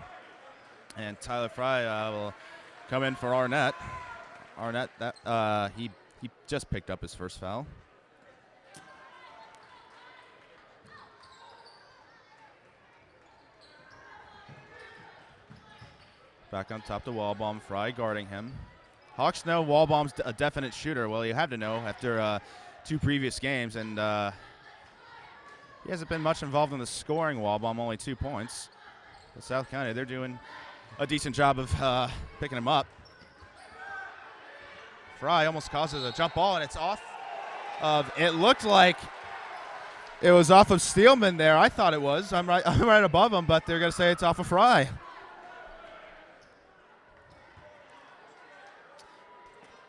And Tyler Fry will come in for Arnett. Arnett, he just picked up his first foul. Back on top to Walbaum. Fry guarding him. Hawks know Walbaum's a definite shooter. Well, you have to know after two previous games, and he hasn't been much involved in the scoring. Walbaum only 2 points. But South County, they're doing a decent job of picking him up. Fry almost causes a jump ball, and it's off of. It looked like it was off of Steelman there. I thought it was. I'm right above him, but they're going to say it's off of Fry.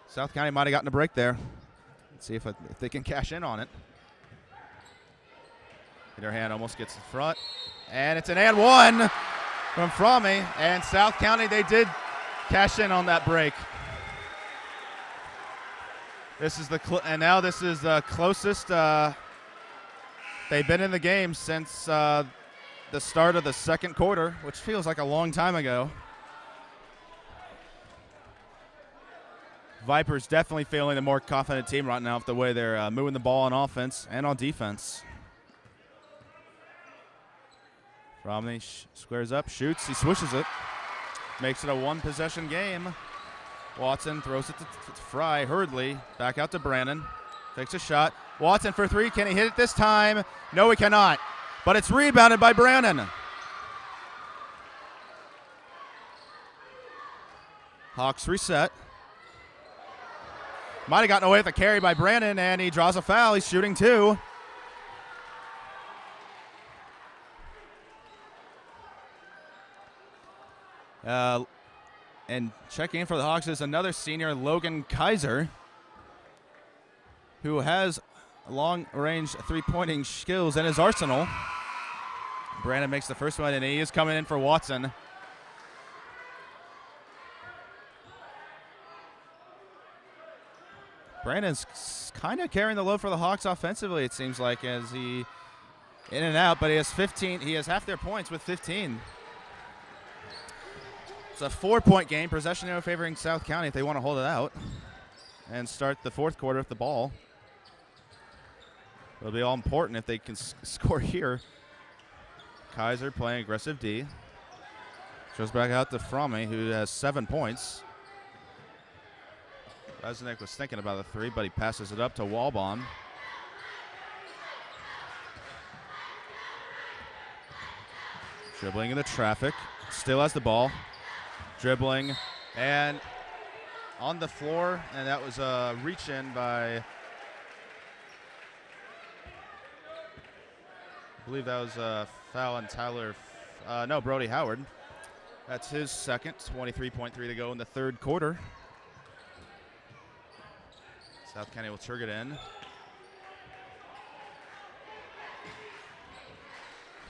South County might have gotten a break there. Let's see if they can cash in on it. Their hand almost gets in front, and it's an and one from Fromme, and South County, they did cash in on that break. This is the closest they've been in the game since the start of the second quarter, which feels like a long time ago. Vipers definitely feeling the more confident team right now with the way they're moving the ball on offense and on defense. Romney squares up, shoots, he swishes it. Makes it a one-possession game. Watson throws it to Fry hurriedly. Back out to Brandon. Takes a shot. Watson for three. Can he hit it this time? No, he cannot. But it's rebounded by Brandon. Hawks reset. Might have gotten away with a carry by Brandon, and he draws a foul. He's shooting two. And checking in for the Hawks is another senior, Logan Kaiser, who has long-range three-pointing skills in his arsenal. Brandon makes the first one, and he is coming in for Watson. Brandon's kind of carrying the load for the Hawks offensively, it seems like, as he in and out, but he has 15. He has half their points with 15. It's a 4-point game. Possession arrow favoring South County if they want to hold it out and start the fourth quarter with the ball. It'll be all important if they can score here. Kaiser playing aggressive D. Goes back out to Fromme, who has 7 points. Resnick was thinking about a three, but he passes it up to Walbaum. Dribbling into traffic. Still has the ball. Dribbling and on the floor, and that was a reach-in by, I believe that was a foul on Tyler, Brody Howard. That's his second. 23.3 to go in the third quarter. South County will church it in.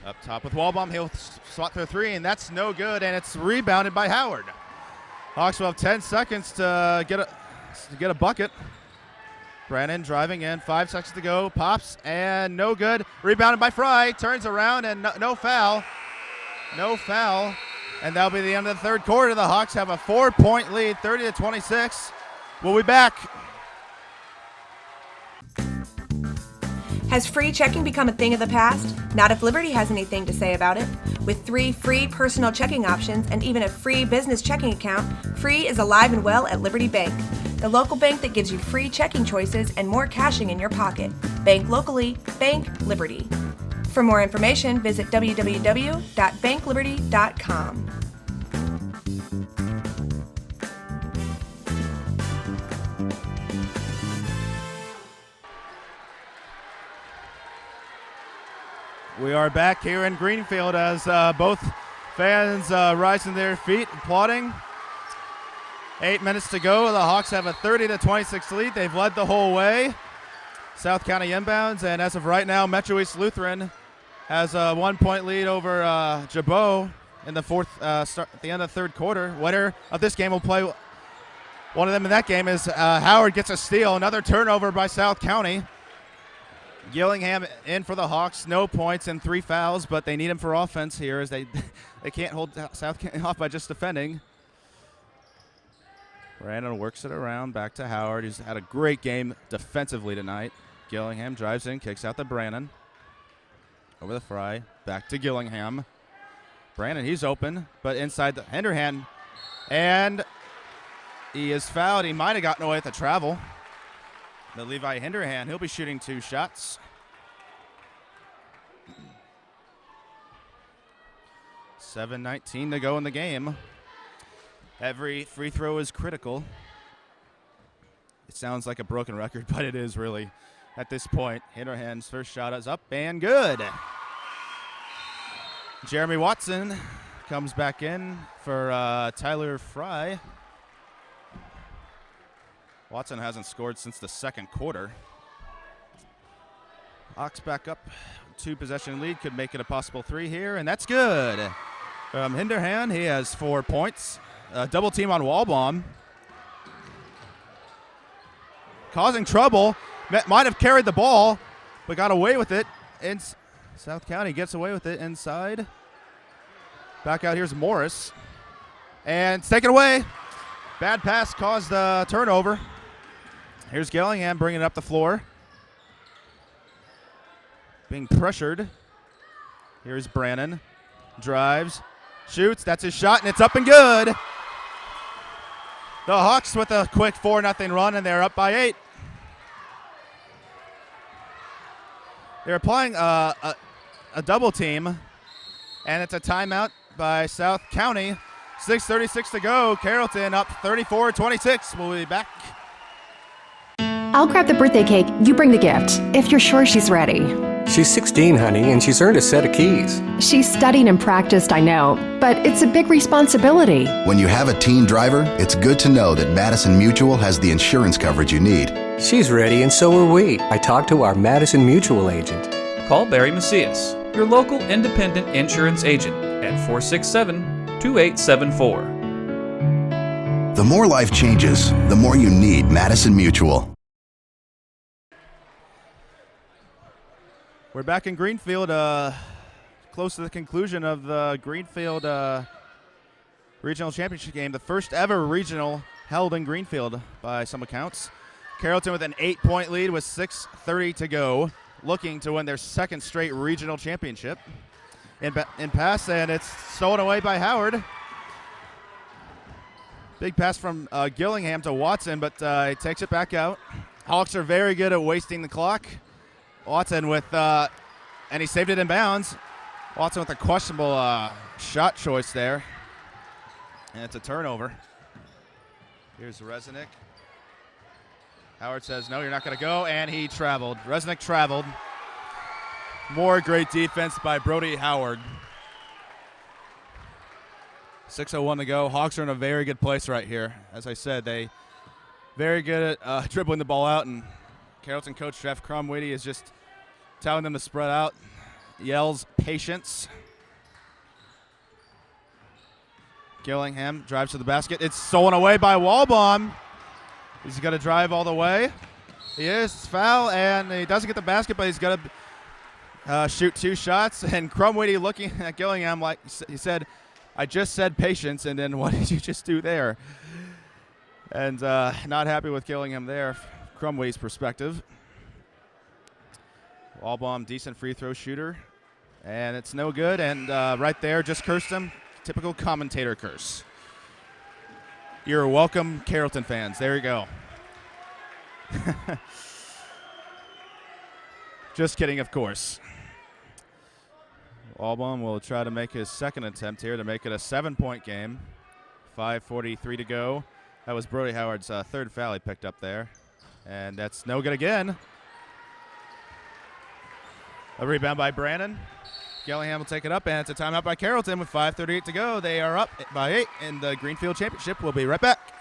Up top with Walbaum. He'll swat through three, and that's no good, and it's rebounded by Howard. Hawks will have 10 seconds to get a bucket. Brannon driving in, 5 seconds to go. Pops, and no good. Rebounded by Fry. Turns around, and no foul. No foul. And that'll be the end of the third quarter. The Hawks have a 4-point lead, 30-26. We'll be back. Has free checking become a thing of the past? Not if Liberty has anything to say about it. With 3 free personal checking options and even a free business checking account, Free is alive and well at Liberty Bank, the local bank that gives you free checking choices and more cashing in your pocket. Bank locally, bank Liberty. For more information, visit www.bankliberty.com. We are back here in Greenfield as both fans rise to their feet, applauding. 8 minutes to go. The Hawks have a 30-26 lead. They've led the whole way. South County inbounds, and as of right now, Metro East Lutheran has a 1-point lead over Jabot in the start at the end of the third quarter. Winner of this game will play. One of them in that game is Howard gets a steal. Another turnover by South County. Gillingham in for the Hawks, no points and 3 fouls, but they need him for offense here as they can't hold South County off by just defending. Brandon works it around, back to Howard, who's had a great game defensively tonight. Gillingham drives in, kicks out to Brandon. Over the Fry, back to Gillingham. Brandon, he's open, but inside the Hinderhand, and he is fouled. He might have gotten away with the travel. The Levi Hinderhand, he'll be shooting 2 shots. $7:19 to go in the game. Every free throw is critical. It sounds like a broken record, but it is really at this point. Hinderhand's first shot is up and good. Jeremy Watson comes back in for Tyler Fry. Watson hasn't scored since the second quarter. Hawks back up, 2-possession lead, could make it a possible 3 here, and that's good. Hinderhand, he has 4 points. Double team on Walbaum. Causing trouble, might have carried the ball, but got away with it. And South County gets away with it inside. Back out here's Morris. And it's taken away. Bad pass caused the turnover. Here's Gillingham bringing it up the floor. Being pressured. Here's Brannon. Drives. Shoots. That's his shot, and it's up and good. The Hawks with a quick 4-0 run, and they're up by 8. They're applying a double team, and it's a timeout by South County. 6:36 to go. Carrollton up 34-26. We'll be back. I'll grab the birthday cake. You bring the gift, if you're sure she's ready. She's 16, honey, and she's earned a set of keys. She's studied and practiced, I know, but it's a big responsibility. When you have a teen driver, it's good to know that Madison Mutual has the insurance coverage you need. She's ready, and so are we. I talked to our Madison Mutual agent. Call Barry Macias, your local independent insurance agent, at 467-2874. The more life changes, the more you need Madison Mutual. We're back in Greenfield, close to the conclusion of the Greenfield Regional Championship game, the first ever regional held in Greenfield by some accounts. Carrollton with an 8-point lead with 6:30 to go, looking to win their second straight regional championship. In pass, and it's stolen away by Howard. Big pass from Gillingham to Watson, but he takes it back out. Hawks are very good at wasting the clock. Watson with, and he saved it in bounds. Watson with a questionable shot choice there. And it's a turnover. Here's Resnick. Howard says, no, you're not going to go, and he traveled. Resnick traveled. More great defense by Brody Howard. 6:01 to go. Hawks are in a very good place right here. As I said, they very good at dribbling the ball out, and Carrollton coach Jeff Crumweedy is just telling them to spread out. Yells patience. Gillingham drives to the basket. It's stolen away by Walbaum. He's got to drive all the way. He is. Foul, and he doesn't get the basket, but he's got to shoot 2 shots. And Crumweedy looking at Gillingham like he said, I just said patience, and then what did you just do there? And not happy with Gillingham there, Crumweedy's perspective. Walbaum, decent free throw shooter. And it's no good, and right there just cursed him. Typical commentator curse. You're welcome, Carrollton fans. There you go. Just kidding, of course. Walbaum will try to make his second attempt here to make it a 7-point game. 5:43 to go. That was Brody Howard's third foul he picked up there. And that's no good again. A rebound by Brandon. Gillingham will take it up, and it's a timeout by Carrollton with 5:38 to go. They are up by 8 in the Greenfield Championship. We'll be right back.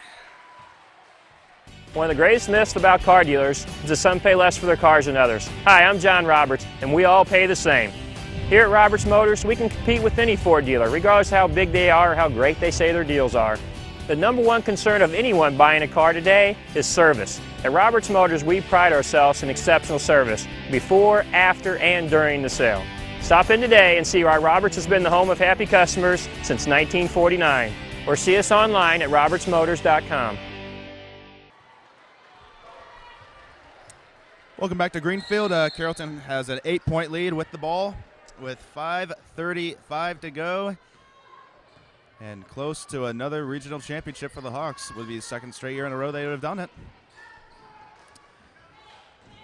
One of the greatest myths about car dealers is that some pay less for their cars than others. Hi, I'm John Roberts, and we all pay the same. Here at Roberts Motors, we can compete with any Ford dealer, regardless of how big they are or how great they say their deals are. The number one concern of anyone buying a car today is service. At Roberts Motors, we pride ourselves in exceptional service before, after, and during the sale. Stop in today and see why Roberts has been the home of happy customers since 1949. Or see us online at RiverBender.com. Welcome back to Greenfield. Carrollton has an 8-point lead with the ball with 5:35 to go. And close to another regional championship for the Hawks. Would be the second straight year in a row they would have done it.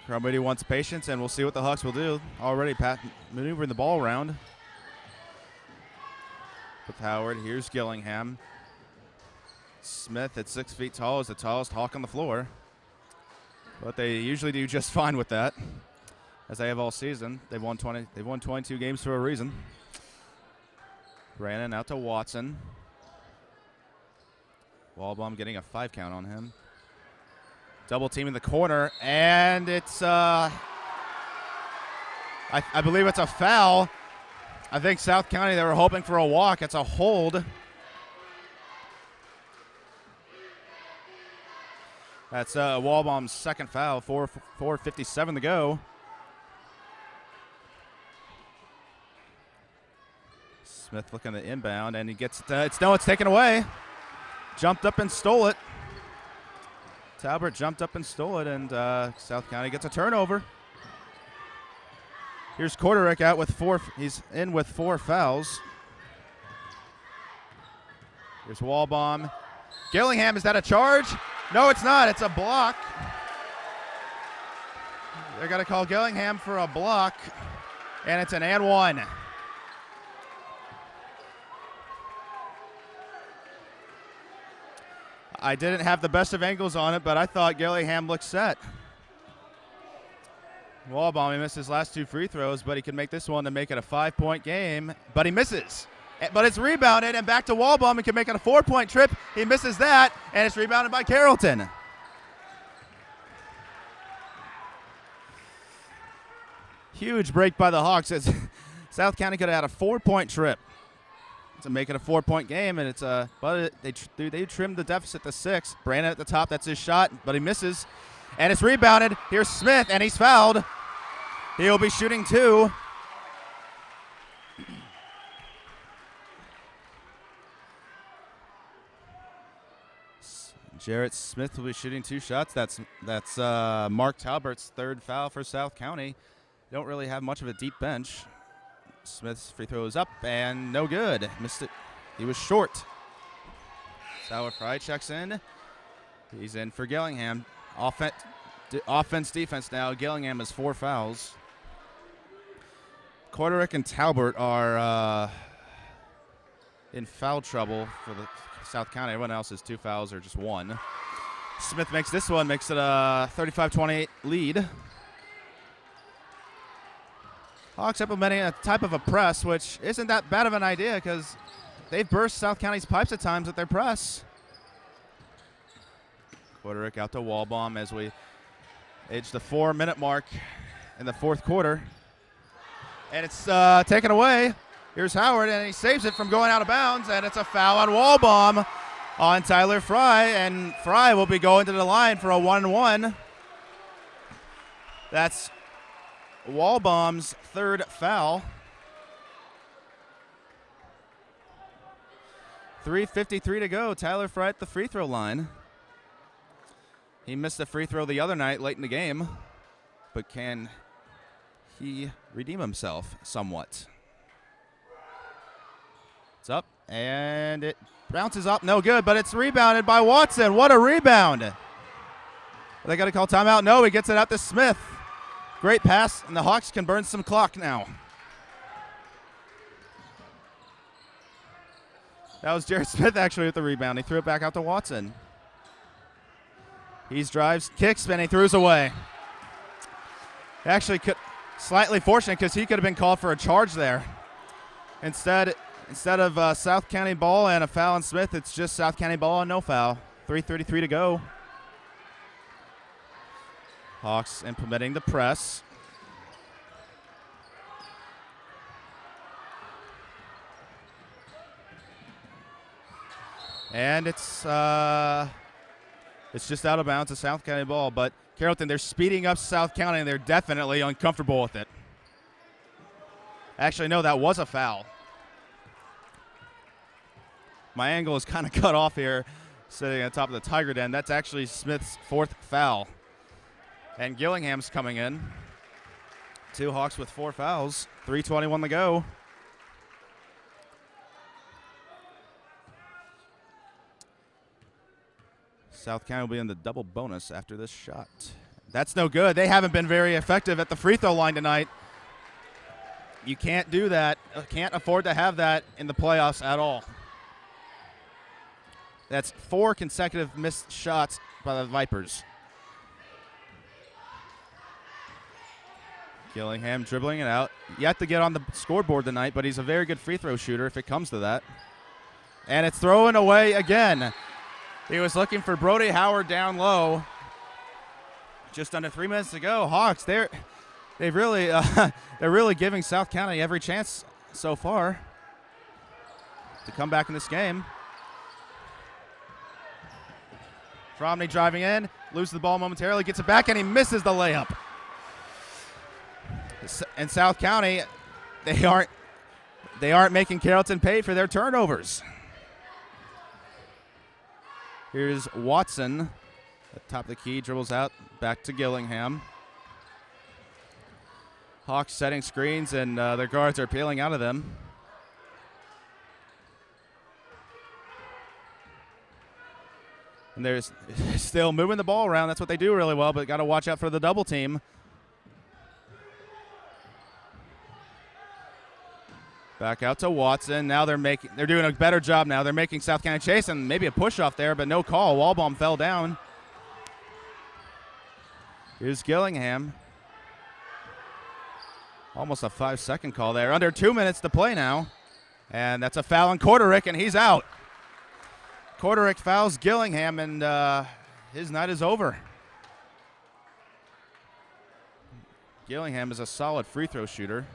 Crumweedy wants patience, and we'll see what the Hawks will do. Already maneuvering the ball around. With Howard, here's Gillingham. Smith at 6 feet tall is the tallest Hawk on the floor. But they usually do just fine with that, as they have all season. They've won 22 games for a reason. Brandon out to Watson. Walbaum getting a 5 count on him. Double team in the corner, and it's, I believe it's a foul. I think South County, they were hoping for a walk. It's a hold. That's Walbaum's second foul, 4:57 to go. Smith looking at the inbound, and he gets it's taken away. Jumped up and stole it. Talbert jumped up and stole it, and South County gets a turnover. Here's Korderich out with 4. He's in with 4 fouls. Here's Walbaum. Gillingham, is that a charge? No, it's not. It's a block. They're going to call Gillingham for a block, and it's an and one. I didn't have the best of angles on it, but I thought Gillingham looked set. Walbaum, he missed his last 2 free throws, but he can make this one to make it a 5-point game, but he misses. But it's rebounded, and back to Walbaum. He can make it a 4-point trip. He misses that, and it's rebounded by Carrollton. Huge break by the Hawks. As South County could have had a 4-point trip to make it a 4-point game, and it's but they trimmed the deficit to 6. Brandon at the top, that's his shot, but he misses, and it's rebounded. Here's Smith, and he's fouled. He'll be shooting 2. Jarrett Smith will be shooting 2 shots. That's Mark Talbert's 3rd foul for South County. Don't really have much of a deep bench. Smith's free throw is up and no good. Missed it. He was short. Sauer Fry checks in. He's in for Gillingham. Offense, defense now. Gillingham has 4 fouls. Korderich and Talbert are in foul trouble for the South County. Everyone else has 2 fouls or just 1. Smith makes this one, makes it a 35-28 lead. Hawks implementing a type of a press, which isn't that bad of an idea because they've burst South County's pipes at times with their press. Quarterick out to Walbaum as we edge the 4-minute mark in the fourth quarter. And it's taken away. Here's Howard, and he saves it from going out of bounds, and it's a foul on Walbaum on Tyler Fry, and Fry will be going to the line for a 1-1. That's Walbaum's third foul. 3:53 to go. Tyler Fry at the free throw line. He missed the free throw the other night late in the game, but can he redeem himself somewhat? It's up, and it bounces up. No good, but it's rebounded by Watson. What a rebound. Are they got to call timeout? No, he gets it out to Smith. Great pass, and the Hawks can burn some clock now. That was Jared Smith actually with the rebound. He threw it back out to Watson. He drives, kicks, and he throws away. Actually, slightly fortunate because he could have been called for a charge there. Instead of South County ball and a foul on Smith, it's just South County ball and no foul. 3:33 to go. Hawks implementing the press. And it's just out of bounds, a South County ball. But Carrollton, they're speeding up South County, and they're definitely uncomfortable with it. Actually, no, that was a foul. My angle is kind of cut off here, sitting on top of the Tiger Den. That's actually Smith's fourth foul. And Gillingham's coming in. Two Hawks with 4 fouls. 3:21 to go. South County will be in the double bonus after this shot. That's no good. They haven't been very effective at the free throw line tonight. You can't do that. Can't afford to have that in the playoffs at all. That's 4 consecutive missed shots by the Vipers. Gillingham dribbling it out. Yet to get on the scoreboard tonight, but he's a very good free throw shooter if it comes to that. And it's thrown away again. He was looking for Brody Howard down low. Just under 3 minutes to go. Hawks, they're really giving South County every chance so far to come back in this game. Fromney driving in, loses the ball momentarily, gets it back, and he misses the layup. And South County, they aren't making Carrollton pay for their turnovers. Here's Watson at top of the key, dribbles out, back to Gillingham. Hawks setting screens, and their guards are peeling out of them. And they're still moving the ball around. That's what they do really well, but got to watch out for the double team. Back out to Watson. Now they're doing a better job now. They're making South County chase, and maybe a push off there, but no call. Walbaum fell down. Here's Gillingham. Almost a 5-second call there. Under 2 minutes to play now. And that's a foul on Quarterick, and he's out. Quarterick fouls Gillingham, and his night is over. Gillingham is a solid free throw shooter.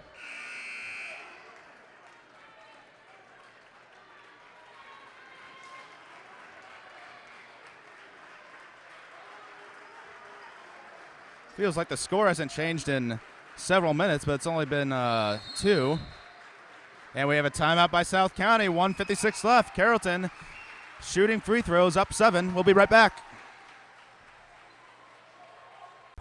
Feels like the score hasn't changed in several minutes, but it's only been 2. And we have a timeout by South County. 1:56 left. Carrollton shooting free throws, up 7. We'll be right back.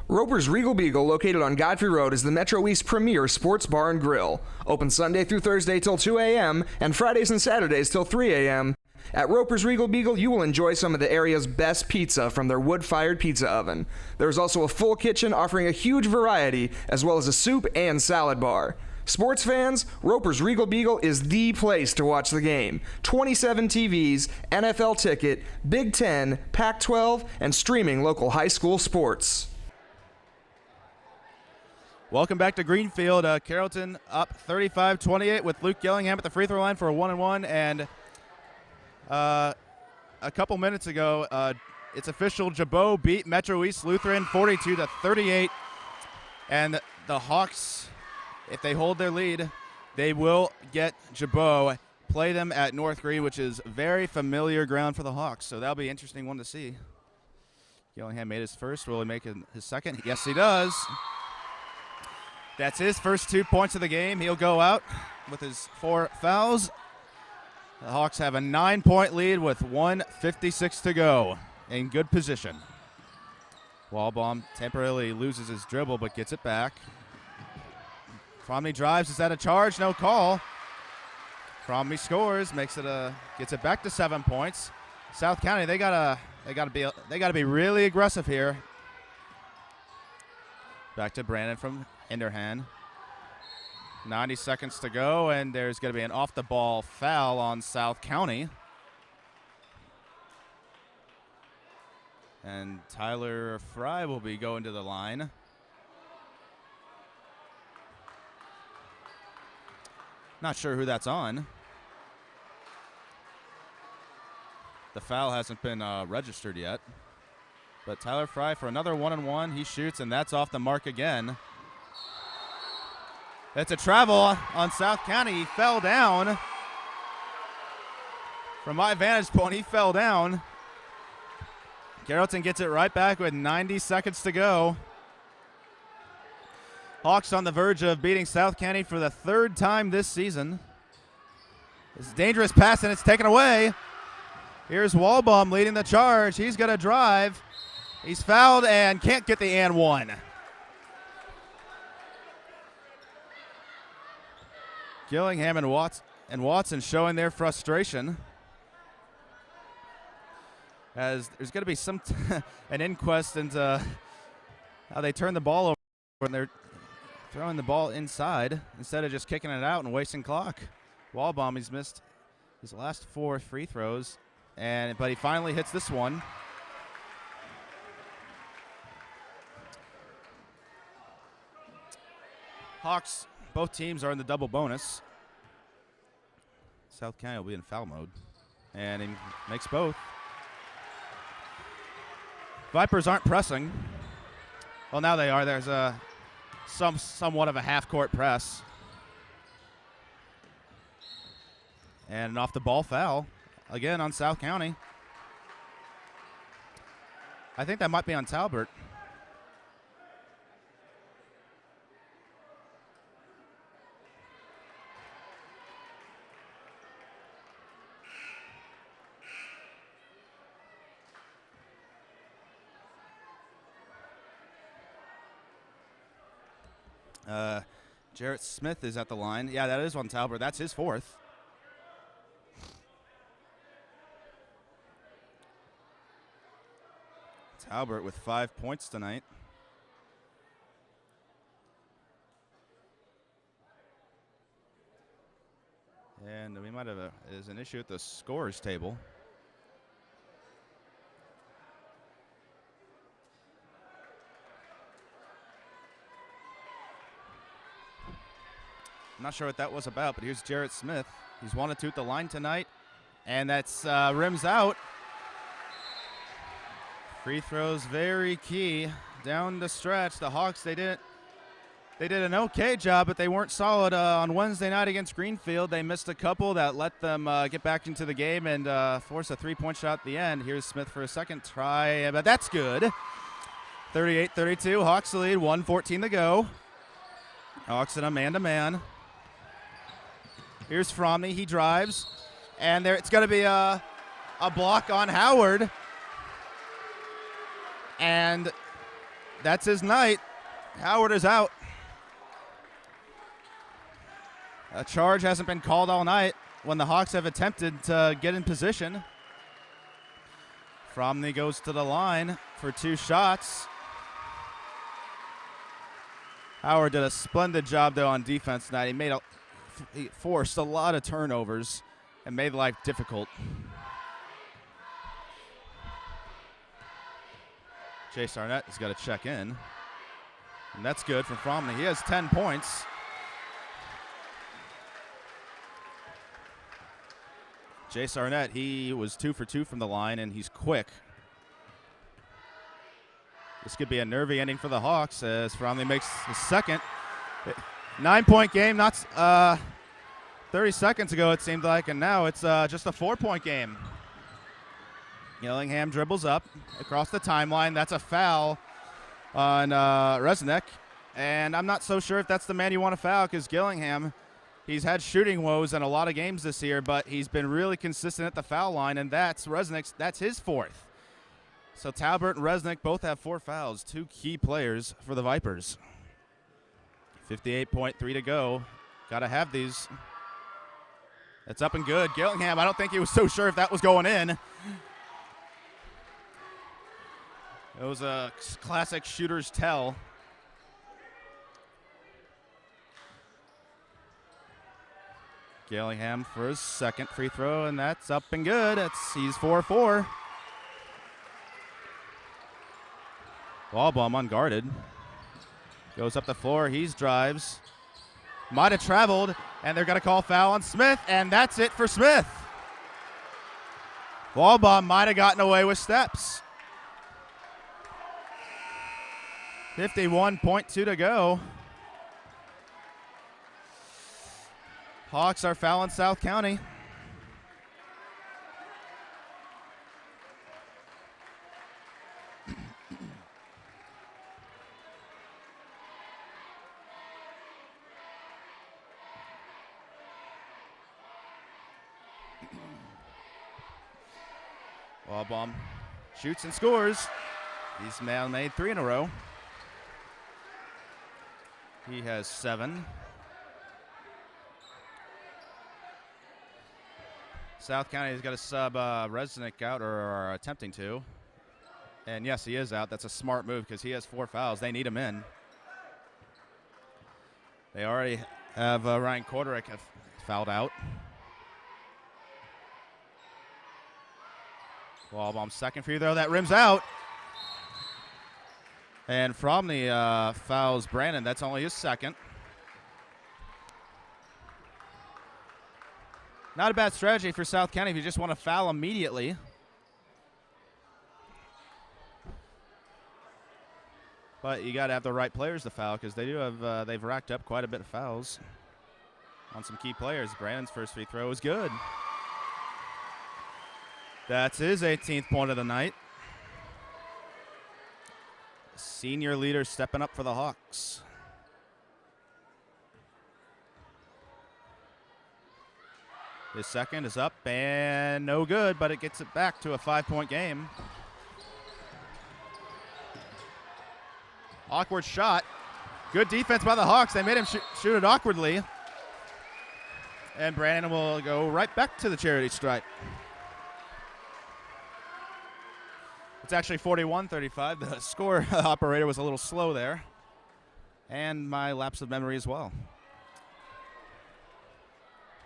Roper's Regal Beagle, located on Godfrey Road, is the Metro East premier sports bar and grill. Open Sunday through Thursday till 2 a.m. and Fridays and Saturdays till 3 a.m. At Roper's Regal Beagle, you will enjoy some of the area's best pizza from their wood-fired pizza oven. There's also a full kitchen offering a huge variety, as well as a soup and salad bar. Sports fans, Roper's Regal Beagle is the place to watch the game. 27 TVs, NFL ticket, Big Ten, Pac-12, and streaming local high school sports. Welcome back to Greenfield. Carrollton up 35-28 with Luke Gillingham at the free throw line for a 1-and-1, and A couple minutes ago, it's official. Jabot beat Metro East Lutheran 42-38. And the Hawks, if they hold their lead, they will get Jabot, play them at North Green, which is very familiar ground for the Hawks. So that'll be an interesting one to see. Gillingham made his first. Will he make his second? Yes, he does. That's his first 2 points of the game. He'll go out with his 4 fouls. The Hawks have a 9-point lead with 1:56 to go. In good position. Walbaum temporarily loses his dribble but gets it back. Fromney drives. Is that a charge? No call. Fromney scores, gets it back to 7 points. South County, they gotta be really aggressive here. Back to Brandon from Hinderhan. 90 seconds to go, and there's going to be an off-the-ball foul on South County. And Tyler Fry will be going to the line. Not sure who that's on. The foul hasn't been registered yet. But Tyler Fry for another 1-and-1. He shoots, and that's off the mark again. That's a travel on South County. He fell down. From my vantage point, he fell down. Carrollton gets it right back with 90 seconds to go. Hawks on the verge of beating South County for the 3rd time this season. It's a dangerous pass, and it's taken away. Here's Walbaum leading the charge. He's going to drive. He's fouled and can't get the and one. Gillingham and Watson showing their frustration, as there's going to be an inquest into how they turn the ball over when they're throwing the ball inside instead of just kicking it out and wasting clock. Walbaum, he's missed his last 4 free throws, but he finally hits this one. Hawks, both teams are in the double bonus. South County will be in foul mode, and he makes both. Vipers aren't pressing. Well, now they are. There's somewhat of a half-court press. And an off-the-ball foul, again on South County. I think that might be on Talbert. Jarrett Smith is at the line. Yeah, that is on Talbert. That's his 4th. Talbert with 5 points tonight. And we might have there's an issue at the scorers table. I'm not sure what that was about, but here's Jarrett Smith. He's 1 of 2 at the line tonight, and that's rims out. Free throws very key down the stretch. The Hawks, they did an okay job, but they weren't solid on Wednesday night against Greenfield. They missed a couple that let them get back into the game and force a 3-point shot at the end. Here's Smith for a second try, but that's good. 38-32, Hawks lead, 1:14 to go. Hawks in a man-to-man. Here's Fromney. He drives, and it's going to be a block on Howard. And that's his night. Howard is out. A charge hasn't been called all night when the Hawks have attempted to get in position. Fromney goes to the line for 2 shots. Howard did a splendid job, though, on defense tonight. He forced a lot of turnovers and made life difficult. Chase Arnett has got to check in. And that's good for Fromney. He has 10 points. Jace Arnett, he was 2 for 2 from the line, and he's quick. This could be a nervy ending for the Hawks as Fromley makes his second. 9-point game, not 30 seconds ago it seemed like, and now it's just a 4-point game. Gillingham dribbles up across the timeline. That's a foul on Resnick, and I'm not so sure if that's the man you want to foul because Gillingham, he's had shooting woes in a lot of games this year, but he's been really consistent at the foul line, and that's Resnick's. That's his 4th. So Talbert and Resnick both have 4 fouls, 2 key players for the Vipers. 58.3 to go. Got to have these. It's up and good. Gillingham, I don't think he was so sure if that was going in. It was a classic shooter's tell. Gillingham for his second free throw, and that's up and good. He's 4-4. Ball unguarded. Goes up the floor. He drives. Might have traveled, and they're going to call foul on Smith, and that's it for Smith. Ball might have gotten away with steps. 51.2 to go. Hawks are fouling South County. Wallbaum shoots and scores. He's now made 3 in a row. He has 7. South County has got to sub Resnick out, or are attempting to. And yes, he is out. That's a smart move because he has 4 fouls. They need him in. They already have Ryan Korderich fouled out. Wallbaum's second free throw, that rims out. And Fromley fouls Brandon. That's only his second. Not a bad strategy for South County if you just want to foul immediately. But you got to have the right players to foul because they do have they've racked up quite a bit of fouls on some key players. Brandon's first free throw is good. That's his 18th point of the night. Senior leader stepping up for the Hawks. His second is up and no good, but it gets it back to a 5-point game. Awkward shot. Good defense by the Hawks. They made him shoot it awkwardly. And Brandon will go right back to the charity stripe. It's actually 41-35. The score operator was a little slow there. And my lapse of memory as well.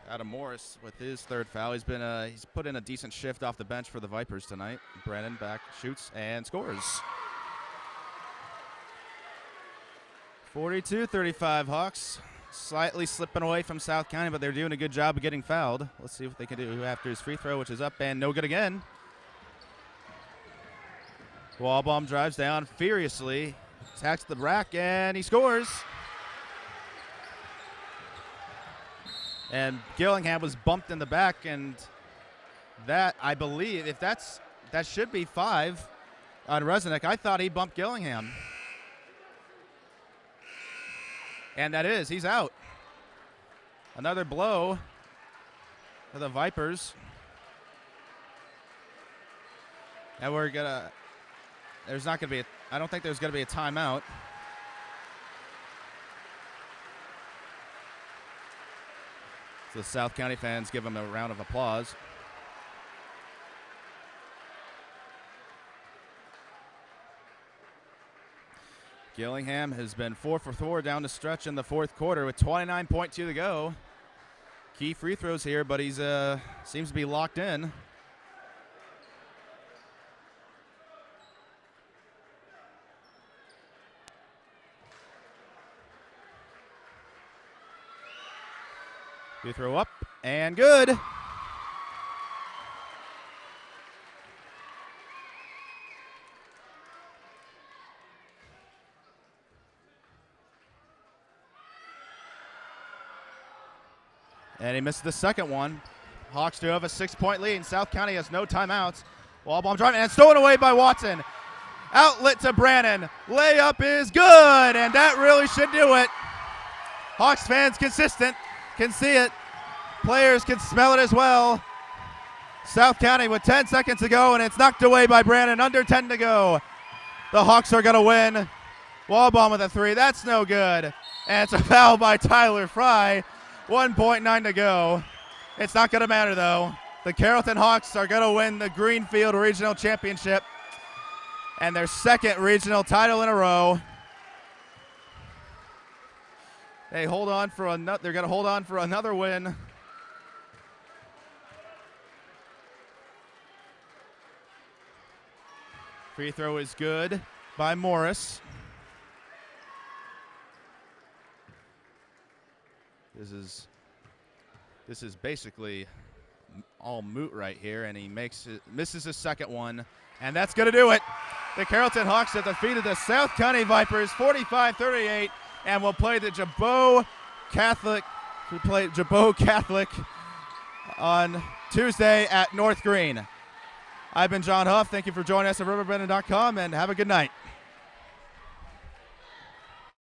Adam Morris with his third foul. He's put in a decent shift off the bench for the Vipers tonight. Brandon back, shoots, and scores. 42-35 Hawks. Slightly slipping away from South County, but they're doing a good job of getting fouled. Let's see what they can do after his free throw, which is up and no good again. Wallbaum drives down furiously, attacks the rack, and he scores. And Gillingham was bumped in the back, and that, I believe, if that should be 5 on Resnick. I thought he bumped Gillingham. And that is, he's out. Another blow for the Vipers. And I don't think there's gonna be a timeout. So the South County fans give him a round of applause. Gillingham has been 4 for 4 down the stretch in the fourth quarter with 29.2 to go. Key free throws here, but he's seems to be locked in. Free throw up and good. And he missed the second one. Hawks do have a 6-point lead. South County has no timeouts. Wall bomb driving and stolen away by Watson. Outlet to Brannon. Layup is good, and that really should do it. Hawks fans consistent, can see it. Players can smell it as well. South County with 10 seconds to go, and it's knocked away by Brannon. Under 10 to go. The Hawks are going to win. Wall bomb with a 3. That's no good. And it's a foul by Tyler Fry. 1.9 to go. It's not going to matter, though. The Carrollton Hawks are going to win the Greenfield Regional Championship and their second regional title in a row. They hold on for another. They're going to hold on for another win. Free throw is good by Morris. This is basically all moot right here, and he misses his second one, and that's going to do it. The Carrollton Hawks have defeated the South County Vipers 45-38, and will play the Jabot Catholic. We play Jabot Catholic on Tuesday at North Green. I've been John Huff. Thank you for joining us at RiverBender.com, and have a good night.